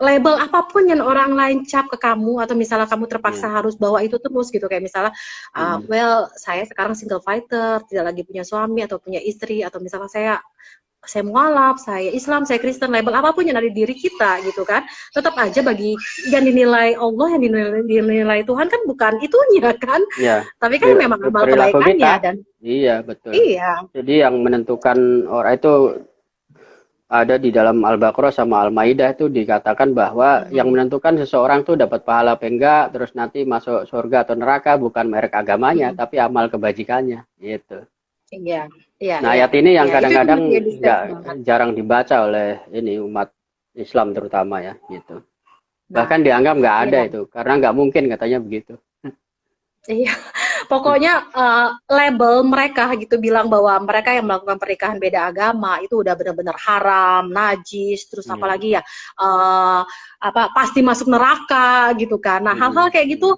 label apapun yang orang lain cap ke kamu atau misalnya kamu terpaksa Ya. harus bawa itu terus gitu, kayak misalnya Hmm. well saya sekarang single fighter, tidak lagi punya suami atau punya istri, atau misalnya saya mualaf, saya Islam, saya Kristen, label apapun yang ada di diri kita gitu kan, tetap aja bagi yang dinilai Allah, yang dinilai Tuhan kan bukan itunya kan, Ya, tapi kan memang amal perilaku kita. kebaikannya. Dan Iya, betul. iya, Jadi yang menentukan orang itu ada di dalam Al-Baqarah sama Al-Maidah itu dikatakan bahwa yang mm, menentukan seseorang tuh dapat pahala apa enggak, terus nanti masuk surga atau neraka bukan merek agamanya, mm, tapi amal kebajikannya, gitu. iya, iya, Nah, iya, ayat ini yang iya, itu kadang-kadang menjadi step nggak banget. jarang dibaca oleh ini umat Islam terutama ya, gitu. Nah, Bahkan dianggap nggak ada iya, itu, karena nggak mungkin katanya begitu. iya. Pokoknya label mereka gitu bilang bahwa mereka yang melakukan pernikahan beda agama itu udah benar-benar haram, najis, terus Hmm. apalagi ya apa pasti masuk neraka gitu kan. Nah, hal-hal Hmm. kayak gitu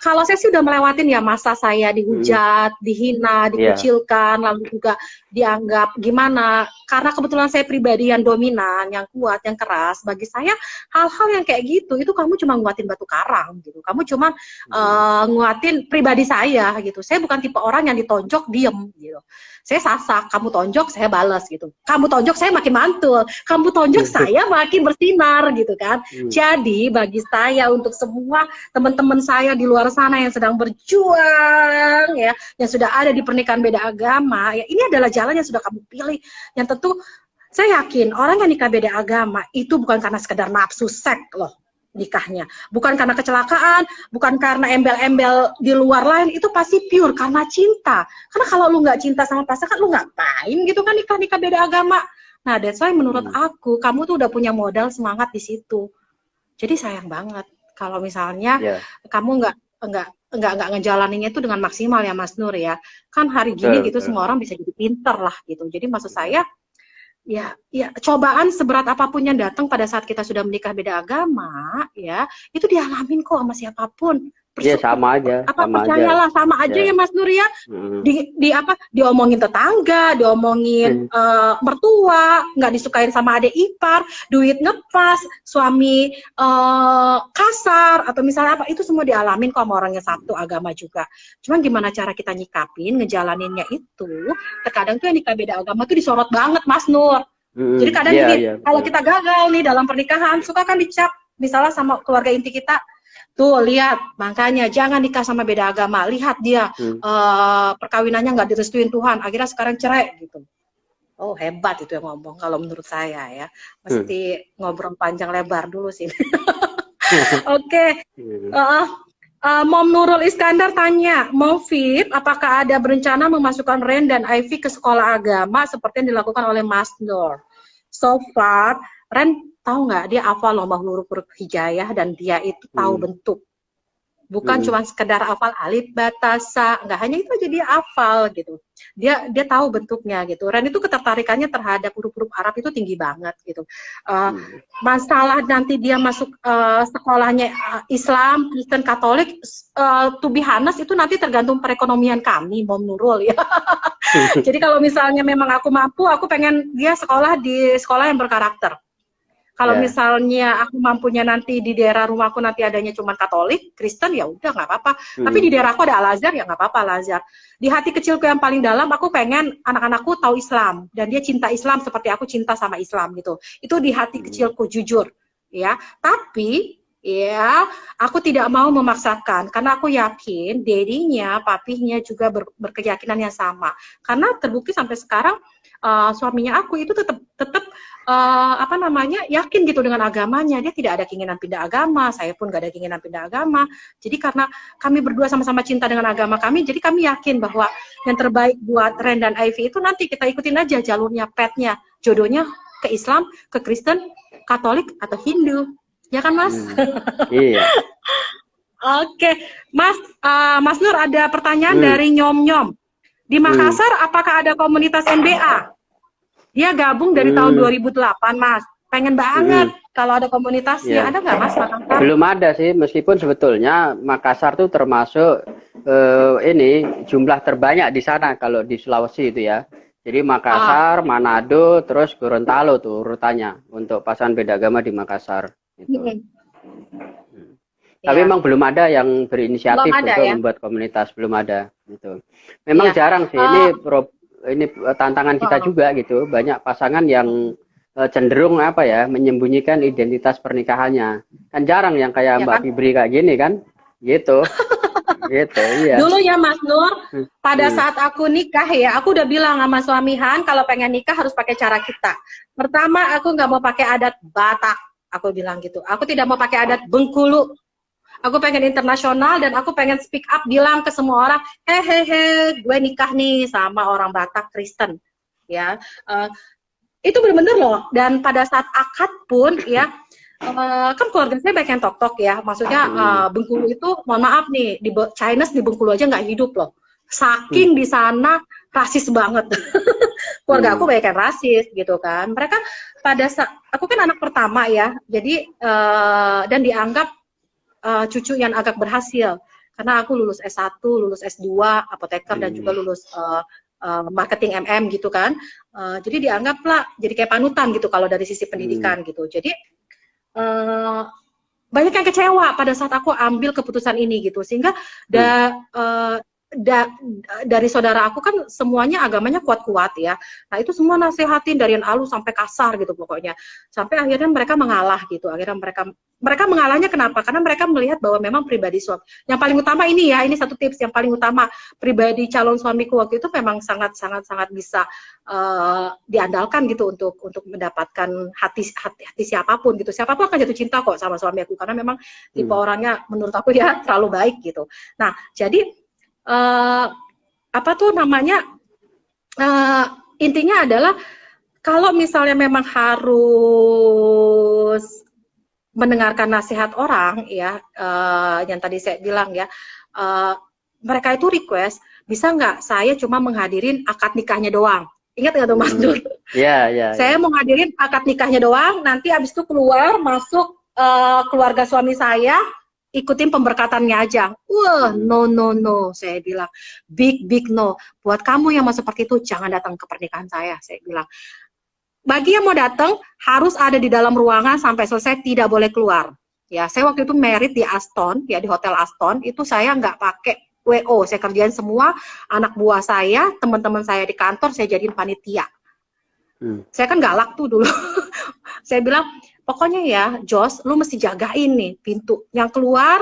kalau saya sih udah melewatin ya masa saya Hmm. dihujat, dihina, Iya. dikucilkan, lalu juga dianggap gimana. Karena kebetulan saya pribadi yang dominan, yang kuat, yang keras, bagi saya hal-hal yang kayak gitu itu kamu cuma nguatin batu karang gitu. Kamu cuma Hmm. nguatin pribadi saya gitu. Saya bukan tipe orang yang ditonjok diem gitu. Saya sasak, kamu tonjok saya balas gitu. Kamu tonjok saya makin mantul, kamu tonjok saya makin bersinar gitu kan. Hmm. Jadi bagi saya untuk semua teman-teman saya di luar sana yang sedang berjuang ya, yang sudah ada di pernikahan beda agama, ya ini adalah jalan yang sudah kamu pilih. Yang tentu saya yakin orang yang nikah beda agama itu bukan karena sekedar nafsu seks loh nikahnya, bukan karena kecelakaan, bukan karena embel-embel di luar lain, itu pasti pure karena cinta. Karena kalau lu nggak cinta sama pasangan, lu ngapain gitu kan nikah-nikah beda agama. Nah, that's why menurut Hmm. aku, kamu tuh udah punya modal semangat di situ. Jadi sayang banget kalau misalnya Ya, kamu nggak ngejalaninnya itu dengan maksimal ya Mas Nur ya. Kan hari gini betul, gitu betul. semua orang bisa jadi pinter lah gitu. Jadi maksud Ya. saya ya, ya cobaan seberat apapun yang datang pada saat kita sudah menikah beda agama, ya itu dialamin kok sama siapapun. Iya, sama aja, Apa sama aja. percayalah sama aja Ya. ya Mas Nur ya. Hmm. Di apa diomongin tetangga, diomongin mertua, nggak disukain sama adik ipar, duit ngepas, suami kasar atau misalnya apa itu semua dialamin kok sama orang yang satu agama juga. Cuman gimana cara kita nyikapin, ngejalaninnya itu terkadang tuh yang nikah beda agama tuh disorot banget Mas Nur. Hmm. Jadi kadang Iya, gini, iya, kalau betul. kita gagal nih dalam pernikahan, suka kan dicap misalnya sama keluarga inti kita, tuh lihat, makanya jangan nikah sama beda agama. Lihat dia Hmm. perkawinannya nggak direstuin Tuhan, akhirnya sekarang cerai gitu. Oh hebat itu yang ngomong kalau menurut saya ya. Hmm. Mesti ngobrol panjang lebar dulu sih. Oke, Hmm. Mom Nurul Iskandar tanya, Mom Fit, apakah ada berencana memasukkan Ren dan Ivy ke sekolah agama seperti yang dilakukan oleh Mas Nur? So far, Ren tahu nggak dia hafal lomba huruf-huruf hijayah dan dia itu tahu Hmm. bentuk. Bukan Hmm. cuma sekedar hafal alif batasa, nggak hanya itu aja dia hafal gitu. Dia tahu bentuknya gitu. Ren itu ketertarikannya terhadap huruf-huruf Arab itu tinggi banget gitu. Uh, Hmm. Masalah nanti dia masuk sekolahnya Islam, Kristen, Katolik, to be honest itu nanti tergantung perekonomian kami, Mom Nurul ya. Jadi kalau misalnya memang aku mampu, aku pengen dia sekolah di sekolah yang berkarakter. Kalau Ya. misalnya aku mampunya nanti di daerah rumahku nanti adanya cuma Katolik, Kristen, ya udah nggak apa-apa. Tapi di Hmm. daerahku ada Al-Azhar, ya nggak apa-apa Al-Azhar. Di hati kecilku yang paling dalam, aku pengen anak-anakku tahu Islam dan dia cinta Islam seperti aku cinta sama Islam gitu. Itu di hati Hmm. kecilku jujur, ya. Tapi ya, aku tidak mau memaksakan karena aku yakin dedinya, papihnya juga berkeyakinan yang sama. Karena terbukti sampai sekarang suaminya aku itu tetap apa namanya, yakin gitu dengan agamanya. Dia tidak ada keinginan pindah agama, saya pun gak ada keinginan pindah agama. Jadi karena kami berdua sama-sama cinta dengan agama kami, jadi kami yakin bahwa yang terbaik buat Ren dan Ivy itu nanti kita ikutin aja jalurnya, path-nya, jodohnya ke Islam, ke Kristen, Katolik atau Hindu. Ya kan, Mas? Iya. Oke, Mas, Mas Nur ada pertanyaan dari Nyom-Nyom. Di Makassar, apakah ada komunitas NBA? Dia gabung dari tahun 2008, Mas. Pengen banget kalau ada komunitasnya. Ada nggak, Mas, Makassar? Belum ada sih, meskipun sebetulnya Makassar tuh termasuk ini jumlah terbanyak di sana kalau di Sulawesi itu ya. Jadi Makassar, Manado, terus Gorontalo tuh urutannya untuk pasangan beda agama di Makassar. Gitu. Tapi memang belum ada yang berinisiatif untuk membuat komunitas, belum ada. Gitu. Memang jarang sih, ini tantangan kita juga gitu. Banyak pasangan yang cenderung apa ya, menyembunyikan identitas pernikahannya. Kan jarang yang kayak Mbak Fibri kayak gini kan, gitu. Gitu, iya. Dulu ya Mas Nur, pada saat aku nikah ya, aku udah bilang sama suami Han, kalau pengen nikah harus pakai cara kita. Pertama, aku nggak mau pakai adat Batak, aku bilang gitu. Aku tidak mau pakai adat Bengkulu. Aku pengen internasional dan aku pengen speak up bilang ke semua orang, gue nikah nih sama orang Batak Kristen, ya. Itu bener-bener loh. Dan pada saat akad pun, ya, kan keluarga saya banyak yang tok-tok ya. Maksudnya Bengkulu itu, mohon maaf nih, di Chinese di Bengkulu aja nggak hidup loh. Saking di sana rasis banget. Keluarga aku banyak yang rasis gitu kan. Mereka pada saat, aku kan anak pertama ya, jadi dan dianggap cucu yang agak berhasil karena aku lulus S1, lulus S2, apoteker dan juga lulus marketing MM gitu kan. Jadi dianggaplah jadi kayak panutan gitu kalau dari sisi pendidikan gitu. Jadi banyak yang kecewa pada saat aku ambil keputusan ini gitu. Sehingga dari saudara aku kan semuanya agamanya kuat-kuat ya. Nah itu semua nasihatin dari yang halus sampai kasar gitu pokoknya. Sampai akhirnya mereka mengalah gitu. Akhirnya mereka mengalahnya kenapa? Karena mereka melihat bahwa memang pribadi suami. Yang paling utama ini ya, ini satu tips yang paling utama. Pribadi calon suamiku waktu itu memang sangat bisa diandalkan gitu untuk mendapatkan hati siapapun gitu. Siapapun akan jatuh cinta kok sama suami aku karena memang tipe orangnya menurut aku ya terlalu baik gitu. Nah, jadi apa tuh namanya intinya adalah kalau misalnya memang harus mendengarkan nasihat orang ya, yang tadi saya bilang ya, mereka itu request bisa nggak saya cuma menghadirin akad nikahnya doang. Ingat nggak tuh Mas Nur? Iya. Saya mau ngadirin akad nikahnya doang, nanti abis itu keluar masuk keluarga suami saya, ikutin pemberkatannya aja. Wah, no, saya bilang. Big no. Buat kamu yang mau seperti itu, jangan datang ke pernikahan saya bilang. Bagi yang mau datang, harus ada di dalam ruangan sampai selesai, tidak boleh keluar. Ya, saya waktu itu merit di Aston, ya di Hotel Aston, itu saya nggak pakai WO, saya kerjain semua anak buah saya, teman-teman saya di kantor, saya jadiin panitia. Saya kan galak tuh dulu. Saya bilang, pokoknya ya, Jos, lu mesti jagain nih pintu. Yang keluar,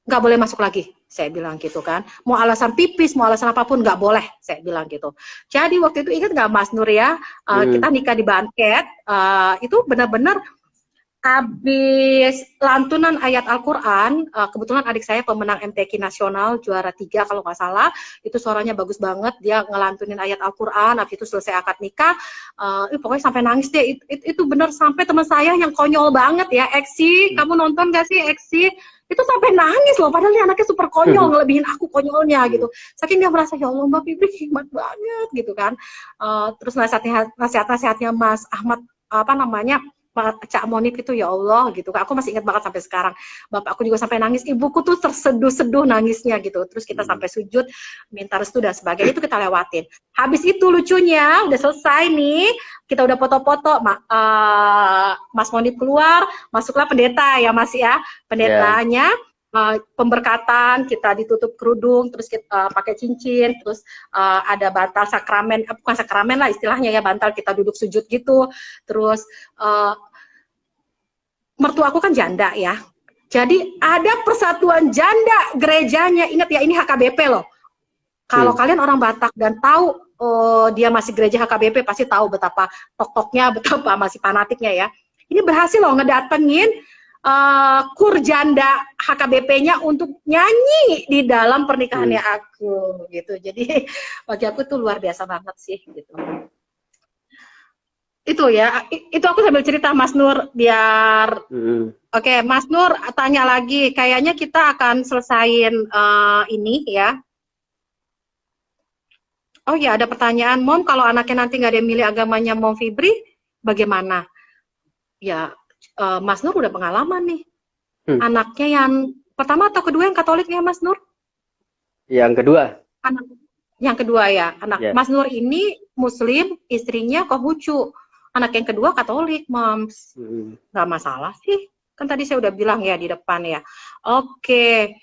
nggak boleh masuk lagi. Saya bilang gitu kan. Mau alasan pipis, mau alasan apapun, nggak boleh. Saya bilang gitu. Jadi waktu itu ingat nggak Mas Nur ya, kita nikah di banket, itu benar-benar habis lantunan ayat Al-Quran, kebetulan adik saya pemenang MTQ nasional, juara 3 kalau nggak salah, itu suaranya bagus banget, dia ngelantunin ayat Al-Quran, habis itu selesai akad nikah, pokoknya sampai nangis deh, itu bener sampai teman saya yang konyol banget ya, Eksi, kamu nonton gak sih Eksi? Itu sampai nangis loh, padahal dia anaknya super konyol, ngelebihin aku konyolnya gitu, saking dia merasa, ya Allah Mbak Fibri hebat banget gitu kan, terus nasihat-nasihatnya Mas Ahmad, apa namanya, Cak Monip itu ya Allah gitu, aku masih ingat banget sampai sekarang. Bapakku juga sampai nangis, ibuku tuh terseduh-seduh nangisnya gitu. Terus kita sampai sujud, minta restu dan sebagainya, itu kita lewatin. Habis itu lucunya udah selesai nih, kita udah foto-foto, Mas Monip keluar, masuklah pendeta ya Mas ya, pendetanya. Pemberkatan, kita ditutup kerudung, terus kita pakai cincin, terus ada bantal sakramen, bukan sakramen lah istilahnya ya, bantal kita duduk sujud gitu, terus mertua aku kan janda ya, jadi ada persatuan janda gerejanya, ingat ya ini HKBP loh, Kalau kalian orang Batak dan tahu dia masih gereja HKBP, pasti tahu betapa tok-toknya, betapa masih fanatiknya ya. Ini berhasil loh ngedatengin kur janda HKBP-nya untuk nyanyi di dalam pernikahannya aku gitu. Jadi bagi aku tuh luar biasa banget sih gitu. Itu ya, itu aku sambil cerita Mas Nur biar Oke, Mas Nur tanya lagi. Kayaknya kita akan selesain ini ya. Oh ya, ada pertanyaan, Mom, kalau anaknya nanti nggak ada yang milih agamanya Mom Fibri, bagaimana? Ya, Mas Nur udah pengalaman nih. Anaknya yang pertama atau kedua yang Katolik ya, Mas Nur? Yang kedua. Yang kedua ya. Mas Nur ini Muslim, istrinya Konghucu. Anak yang kedua Katolik, Moms. Nggak masalah sih. Kan tadi saya udah bilang ya di depan ya. Oke,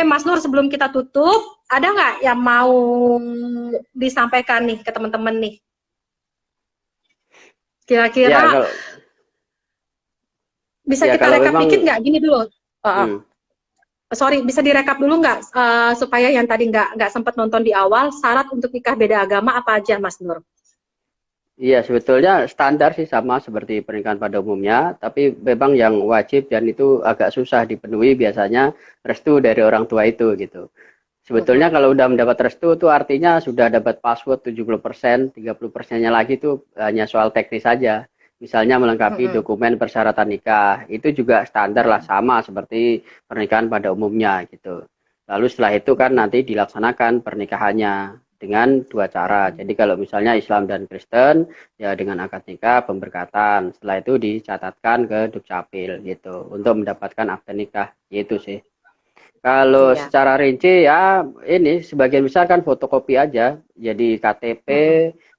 Mas Nur, sebelum kita tutup, ada nggak yang mau disampaikan nih ke teman-teman nih? Kira-kira bisa kita rekap dikit nggak? Gini dulu. Sorry, bisa direkap dulu nggak supaya yang tadi nggak sempat nonton di awal, syarat untuk nikah beda agama apa aja, Mas Nur? Iya, sebetulnya standar sih sama seperti pernikahan pada umumnya, tapi memang yang wajib dan itu agak susah dipenuhi biasanya restu dari orang tua itu gitu. Sebetulnya kalau udah mendapat restu itu artinya sudah dapat password 70%, 30%-nya lagi itu hanya soal teknis saja. Misalnya melengkapi dokumen persyaratan nikah, itu juga standar lah sama seperti pernikahan pada umumnya gitu. Lalu setelah itu kan nanti dilaksanakan pernikahannya dengan dua cara. Jadi kalau misalnya Islam dan Kristen ya dengan akad nikah pemberkatan. Setelah itu dicatatkan ke Dukcapil gitu untuk mendapatkan akte nikah gitu sih. Kalau secara rinci ya ini sebagian besar kan fotokopi aja. Jadi KTP,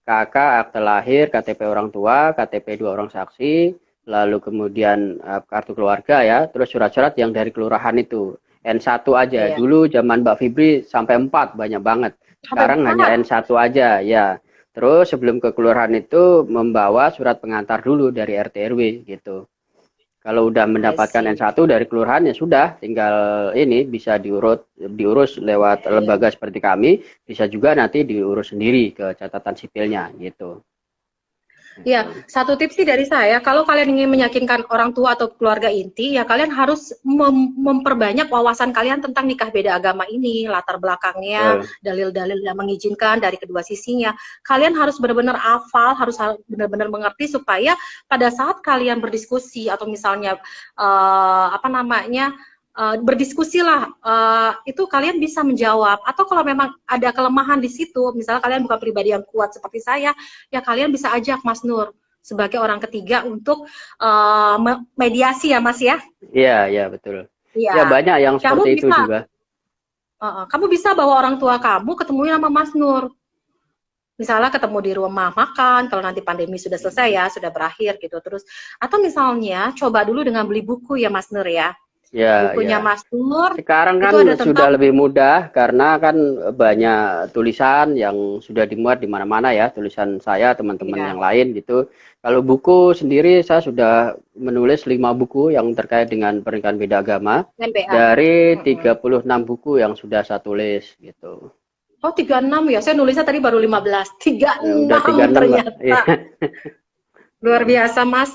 KK, akte lahir, KTP orang tua, KTP dua orang saksi, lalu kemudian kartu keluarga ya, terus surat-surat yang dari kelurahan itu. N1 aja. Dulu zaman Mbak Fibri sampai 4 banyak banget. Sekarang hanya N1 aja ya. Terus sebelum ke kelurahan itu membawa surat pengantar dulu dari RT RW gitu. Kalau udah mendapatkan N1 dari kelurahan ya sudah, tinggal ini bisa diurus lewat lembaga seperti kami, bisa juga nanti diurus sendiri ke catatan sipilnya gitu. Ya, satu tips sih dari saya, kalau kalian ingin meyakinkan orang tua atau keluarga inti, ya kalian harus memperbanyak wawasan kalian tentang nikah beda agama ini, latar belakangnya, dalil-dalil yang mengizinkan dari kedua sisinya. Kalian harus benar-benar hafal, harus benar-benar mengerti supaya pada saat kalian berdiskusi atau misalnya berdiskusilah, itu kalian bisa menjawab. Atau kalau memang ada kelemahan di situ, misalnya kalian bukan pribadi yang kuat seperti saya, ya kalian bisa ajak Mas Nur sebagai orang ketiga untuk mediasi ya Mas ya. Iya betul. Ya banyak yang seperti itu juga. Kamu bisa bawa orang tua kamu ketemu sama Mas Nur. Misalnya ketemu di rumah makan, kalau nanti pandemi sudah selesai ya, sudah berakhir gitu. Terus atau misalnya coba dulu dengan beli buku ya Mas Nur ya. Bukunya Mas Nur. Sekarang kan sudah lebih mudah karena kan banyak tulisan yang sudah dimuat di mana-mana ya, tulisan saya, teman-teman yang lain gitu. Kalau buku sendiri saya sudah menulis 5 buku yang terkait dengan pernikahan beda agama. Dari 36 buku yang sudah saya tulis gitu. Oh, 36 ya. Saya nulisnya tadi baru 15. 36 udah 36 ternyata. Luar biasa, Mas.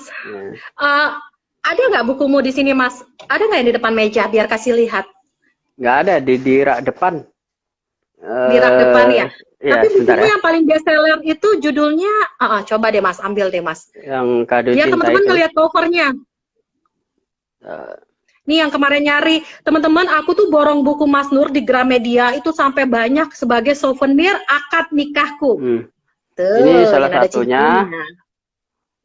Ada nggak bukumu di sini, Mas? Ada nggak yang di depan meja biar kasih lihat? Nggak ada, di rak depan. Di rak depan ya? Tapi bukumu ya. yang paling bestseller itu judulnya, coba deh Mas, ambil deh Mas. Yang Kado Biar Cinta teman-teman itu. ngeliat covernya. Nih yang kemarin nyari, teman-teman aku tuh borong buku Mas Nur di Gramedia itu sampai banyak sebagai souvenir akad nikahku. Tuh, ini salah satunya.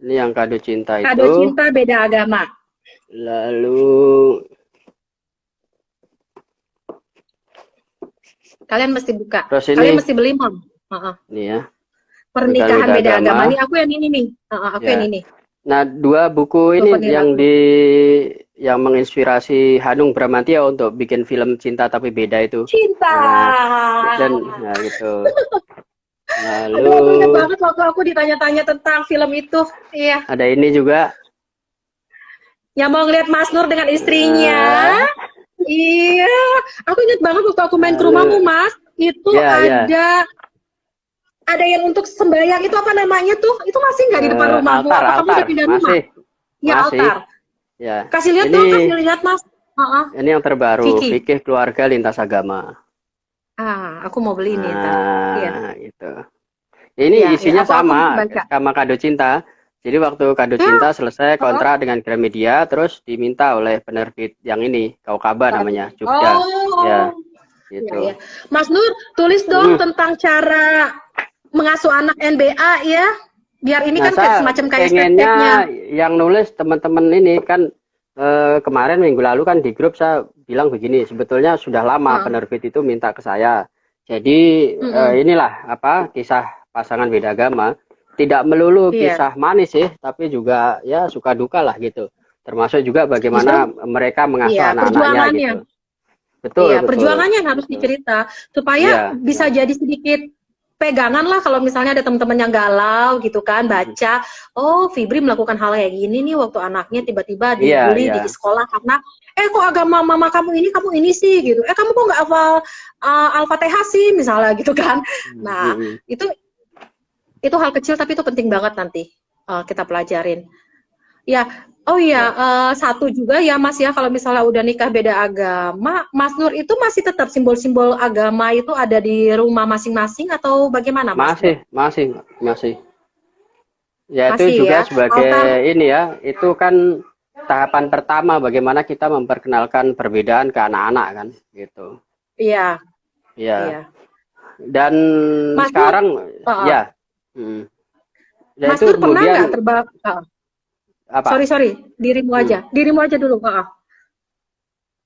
Ini yang Kado Cinta itu. Kado Cinta Beda Agama. Lalu kalian mesti buka. Terus ini, kalian mesti beli, Mom. Ini ya. Pernikahan Beda Agama. Ini aku yang ini nih. Aku yang ini. Nah, 2 buku ini yang menginspirasi Hanung Bramantya untuk bikin film Cinta Tapi Beda itu. Cinta. Gitu. Lalu aku ingat banget waktu aku ditanya-tanya tentang film itu. Iya. Ada ini juga. Yang mau ngeliat Mas Nur dengan istrinya. Iya. Aku ingat banget waktu aku main ke rumahmu, Mas. itu Ya, ya. ada yang untuk sembahyang itu apa namanya tuh? Itu masih nggak di depan rumahmu? Altar, Apa kamu altar. udah pindah rumah? Masih, Ya masih. altar. Ya. Kasih lihat Ini dong, kasih lihat Mas. ini yang terbaru, Vicky. fikih keluarga lintas agama. Aku mau beli nih ntar. Iya. Nah, gitu. Ini Iya, ya, isinya aku sama, baca. sama kado cinta. Jadi waktu kado Hmm, cinta selesai oh, kontrak dengan Gramedia, terus diminta oleh penerbit yang ini, Kaukaba namanya, Jogja. Ya, ya, gitu. ya. Mas Nur, tulis dong tentang cara mengasuh anak NBA ya. Biar ini Nah, kan kayak saya semacam kayak pengennya step-stepnya. yang nulis teman-teman ini kan kemarin minggu lalu kan di grup saya bilang begini, sebetulnya sudah lama Heeh. penerbit itu minta ke saya. Jadi Mm-mm. inilah apa kisah pasangan beda agama. Tidak melulu Iya. kisah manis sih, tapi juga ya suka duka lah gitu. Termasuk juga Mas Nur, bagaimana mereka mengasuh iya, anak-anaknya perjuangannya. gitu. Betul, Iya, betul. perjuangannya yang harus Betul. dicerita supaya Iya, bisa iya. jadi sedikit pegangan lah kalau misalnya ada teman-teman yang galau gitu kan baca, oh Fibri melakukan hal kayak gini nih waktu anaknya tiba-tiba Iya, dibully di iya. sekolah karena kok agama mama kamu ini sih gitu, kamu kok nggak hafal Al-Fatihah sih misalnya gitu kan. Nah Mm-mm. itu hal kecil tapi itu penting banget nanti kita pelajarin. Ya, oh iya, Ya. satu juga ya Mas ya, kalau misalnya udah nikah beda agama, Mas Nur itu masih tetap simbol-simbol agama itu ada di rumah masing-masing atau bagaimana Mas Nur? Masih. Ya itu Masih juga ya, altar, sebagai ini ya, itu kan tahapan pertama bagaimana kita memperkenalkan perbedaan ke anak-anak kan, gitu. iya, Ya, iya. dan Mas Nur, sekarang uh, ya, mm, ya Mas itu Nur pernah kemudian nggak terbang? apa? Sorry, Hmm. dirimu aja dulu.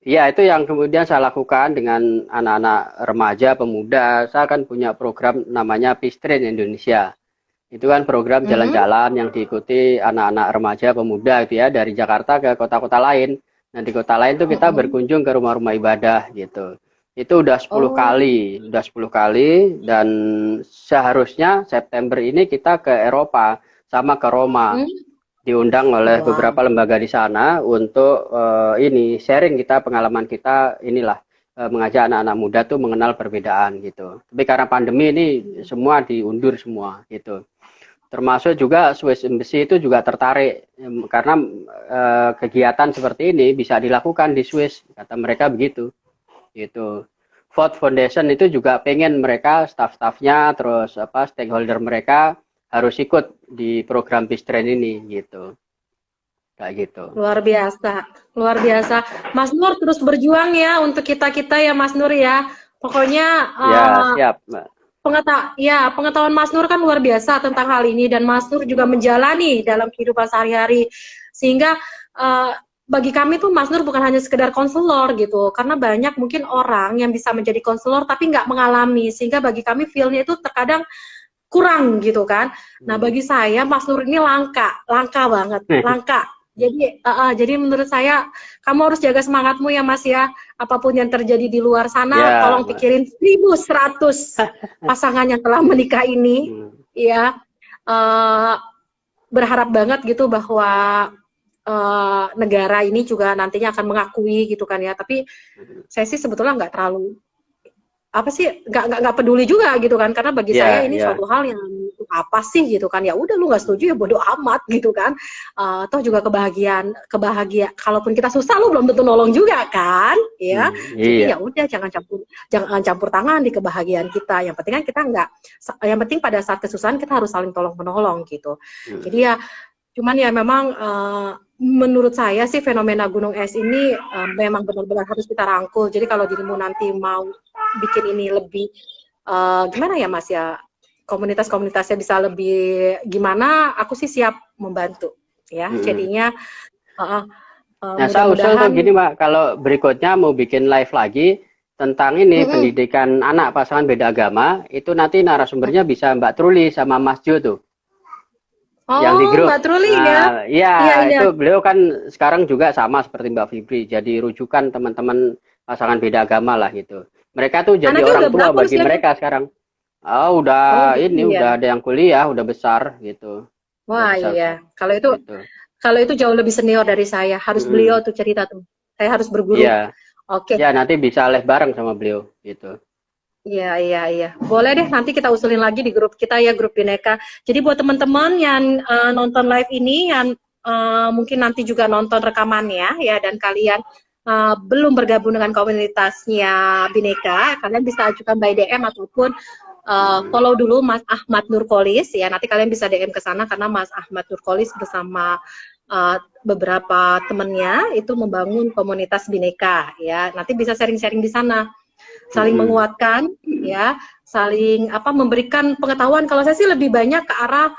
Ya itu yang kemudian saya lakukan dengan anak-anak remaja, pemuda. Saya kan punya program namanya Peace Train Indonesia. Itu kan program Mhm. jalan-jalan yang diikuti anak-anak remaja pemuda gitu ya dari Jakarta ke kota-kota lain. Nah di kota lain tuh kita Mhm. berkunjung ke rumah-rumah ibadah gitu. Itu udah 10 Oh, kali, dan seharusnya September ini kita ke Eropa sama ke Roma. hmm. Diundang oleh Wow. beberapa lembaga di sana untuk ini sharing kita pengalaman kita inilah mengajak anak-anak muda tuh mengenal perbedaan gitu. Tapi karena pandemi ini semua diundur semua gitu. Termasuk juga Swiss Embassy itu juga tertarik karena kegiatan seperti ini bisa dilakukan di Swiss, kata mereka begitu. Gitu. Ford Foundation itu juga pengen mereka staff-staffnya terus apa stakeholder mereka harus ikut di program Peace Train ini gitu. Kayak gitu. Luar biasa, luar biasa. Mas Nur terus berjuang ya untuk kita-kita ya Mas Nur ya. Pokoknya Ya, siap, Mbak. pengetahuan Mas Nur kan luar biasa tentang hal ini dan Mas Nur juga menjalani dalam kehidupan sehari-hari sehingga uh, bagi kami tuh Mas Nur bukan hanya sekedar konselor gitu karena banyak mungkin orang yang bisa menjadi konselor tapi nggak mengalami sehingga bagi kami feel-nya itu terkadang kurang gitu kan. Nah bagi saya Mas Nur ini langka banget, langka. Jadi menurut saya kamu harus jaga semangatmu ya Mas ya. Apapun yang terjadi di luar sana, Ya, tolong Mbak. pikirin 1.100 pasangan yang telah menikah ini, ya. Berharap banget gitu bahwa negara ini juga nantinya akan mengakui gitu kan ya. Tapi saya sih sebetulnya nggak terlalu nggak peduli juga gitu kan karena bagi saya Ya, ini ya. suatu hal yang apa sih gitu kan ya udah lu nggak setuju ya bodo amat gitu kan toh juga kebahagiaan kalaupun kita susah lu belum tentu nolong juga kan ya jadi ya Iya. udah jangan campur tangan di kebahagiaan kita yang penting kan kita nggak yang penting pada saat kesusahan kita harus saling tolong menolong gitu jadi ya cuman ya memang menurut saya sih fenomena gunung es ini memang benar-benar harus kita rangkul jadi kalau dirimu nanti mau bikin ini lebih gimana ya Mas ya komunitasnya bisa lebih gimana aku sih siap membantu ya jadinya Nah saya usul tuh gini Mbak, kalau berikutnya mau bikin live lagi tentang ini pendidikan anak pasangan beda agama itu nanti narasumbernya bisa Mbak Truli sama Mas Jo tuh yang di grup. Mbak Truli ya Iya, iya itu beliau kan sekarang juga sama seperti Mbak Fibri, jadi rujukan teman-teman pasangan beda agama lah gitu. Mereka tuh jadi anaknya orang udah tua berapa bagi usianya mereka sekarang. Udah gitu ini ya udah ada yang kuliah, udah besar gitu. Udah wah besar iya gitu. kalau itu jauh lebih senior dari saya harus beliau tuh cerita tuh saya harus berguru Iya. oke Ya, nanti bisa live bareng sama beliau gitu. Iya, iya, iya. Boleh deh, nanti kita usulin lagi di grup kita ya, grup Bineka. Jadi buat teman-teman yang nonton live ini, yang mungkin nanti juga nonton rekamannya ya, dan kalian belum bergabung dengan komunitasnya Bineka, kalian bisa ajukan by DM ataupun follow dulu Mas Ahmad Nurkolis ya. Nanti kalian bisa DM ke sana karena Mas Ahmad Nurkolis bersama beberapa temannya itu membangun komunitas Bineka ya. Nanti bisa sharing-sharing di sana, saling menguatkan ya, saling memberikan pengetahuan. Kalau saya sih lebih banyak ke arah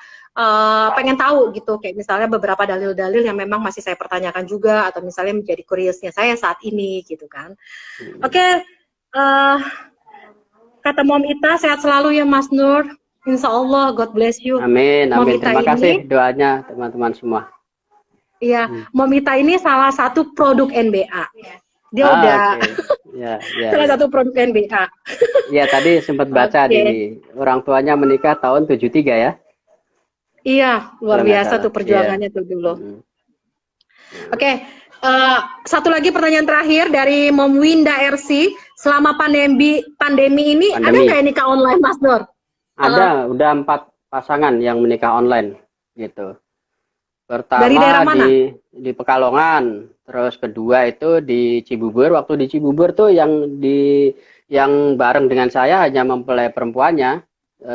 pengen tahu gitu, kayak misalnya beberapa dalil-dalil yang memang masih saya pertanyakan juga, atau misalnya menjadi curiousnya saya saat ini gitu kan. Oke, kata Mom Ita, sehat selalu ya Mas Nur, Insya Allah, God bless you. Amin, Mom amin. Ita Terima kasih ini, doanya teman-teman semua. iya, Mom Ita ini salah satu produk NBA. Dia udah Ya, ya, salah ya. satu produk NBA. Ya, tadi sempat baca di orang tuanya menikah tahun 73 ya. Iya, luar Kalau nggak biasa salah. tuh perjuangannya tuh dulu. Mm. Oke, satu lagi pertanyaan terakhir dari Mom Winda RC. Selama pandemi ini ada nggak nikah online, Mas Nur? Ada, udah 4 pasangan yang menikah online gitu. Pertama Dari daerah mana? di Pekalongan, terus kedua itu di Cibubur. Waktu di Cibubur tuh yang bareng dengan saya hanya mempelai perempuannya,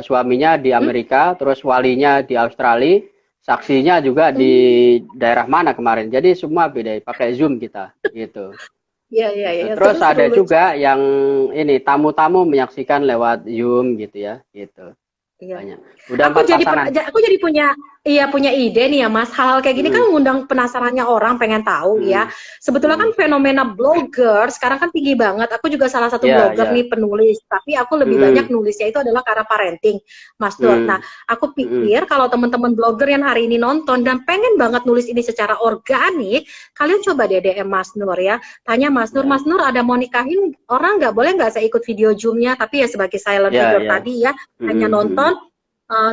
suaminya di Amerika, terus walinya di Australia, saksinya juga di daerah mana kemarin. Jadi semua beda, pakai Zoom kita gitu. Iya, iya, Gitu. iya. Terus ada juga yang ini tamu-tamu menyaksikan lewat Zoom gitu ya, gitu. Iya. Banyak. Udah 4 pasangan. Aku jadi punya ide nih ya Mas. Hal kayak gini kan mengundang penasarannya orang, pengen tahu ya. Sebetulnya kan fenomena blogger sekarang kan tinggi banget. Aku juga salah satu blogger nih, penulis. Tapi aku lebih banyak nulisnya itu adalah karena parenting, Mas Nur. Nah, aku pikir kalau teman-teman blogger yang hari ini nonton dan pengen banget nulis ini secara organik, kalian coba deh DM Mas Nur ya. Tanya Mas Nur, Mas Nur ada mau nikahin orang nggak? Boleh nggak saya ikut video Zoom-nya? Tapi ya sebagai silent figure tadi ya, hanya nonton.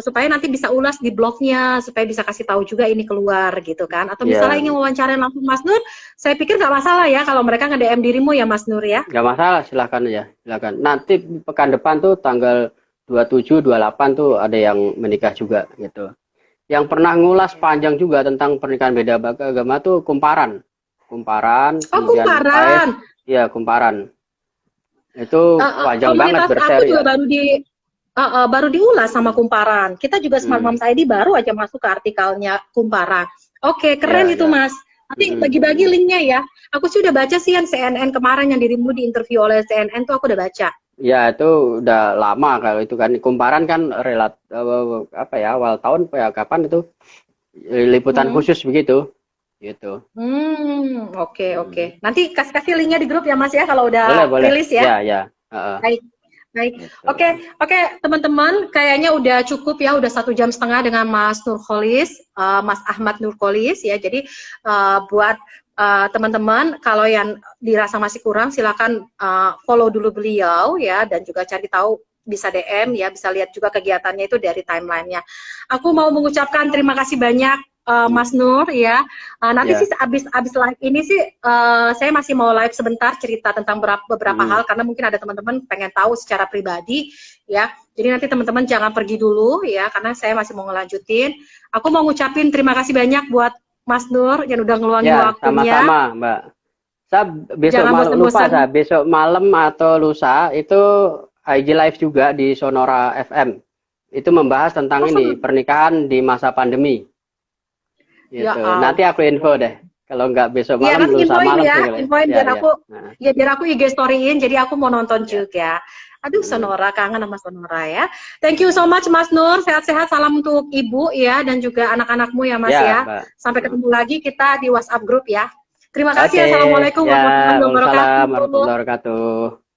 Supaya nanti bisa ulas di blognya, supaya bisa kasih tahu juga ini keluar gitu kan. Atau misalnya ingin wawancara langsung Mas Nur, saya pikir nggak masalah ya kalau mereka nge-DM dirimu ya Mas Nur ya. Nggak masalah, silakan ya, silakan. Nanti pekan depan tuh tanggal 27, 28 tuh ada yang menikah juga gitu. Yang pernah ngulas panjang juga tentang pernikahan beda agama tuh Kumparan. Kumparan. Oh, Kumparan. Iya, Kumparan. Itu panjang banget berseri. Aku juga baru diulas sama Kumparan. Kita juga Smart Moms ID baru aja masuk ke artikelnya Kumparan. Oke, keren itu Mas. Nanti bagi-bagi linknya ya. Aku sih udah baca sih yang CNN kemarin yang dirimu diinterview oleh CNN tuh aku udah baca. Ya itu udah lama kalau itu kan. Kumparan kan awal tahun ya kapan itu liputan khusus begitu. Gitu. Oke. Nanti kasih linknya di grup ya Mas ya kalau udah rilis ya. Ya. Baik. Oke, teman-teman, kayaknya udah cukup ya, udah 1,5 jam dengan Mas Nurkolis, Mas Ahmad Nurkolis ya. Jadi buat teman-teman, kalau yang dirasa masih kurang, silakan follow dulu beliau ya, dan juga cari tahu bisa DM ya, bisa lihat juga kegiatannya itu dari timelinenya. Aku mau mengucapkan terima kasih banyak. Mas Nur ya, nanti sih abis live ini sih saya masih mau live sebentar cerita tentang beberapa hal karena mungkin ada teman-teman pengen tahu secara pribadi ya. Jadi nanti teman-teman jangan pergi dulu ya karena saya masih mau ngelanjutin. Aku mau ngucapin terima kasih banyak buat Mas Nur yang udah ngeluangin waktunya. Sama-sama Mbak. Besok malam atau lusa itu IG live juga di Sonora FM. Itu membahas tentang pernikahan di masa pandemi. Gitu. Nanti aku info deh. Kalau nggak besok malam, lusa malam. Infoin biar aku IG storyin. Jadi aku mau nonton juga. Aduh, Sonora, kangen sama Sonora ya. Thank you so much Mas Nur. Sehat-sehat. Salam untuk ibu ya dan juga anak-anakmu ya Mas ya. Mbak. Sampai ketemu lagi kita di WhatsApp grup ya. Terima kasih. Assalamualaikum warahmatullahi wabarakatuh.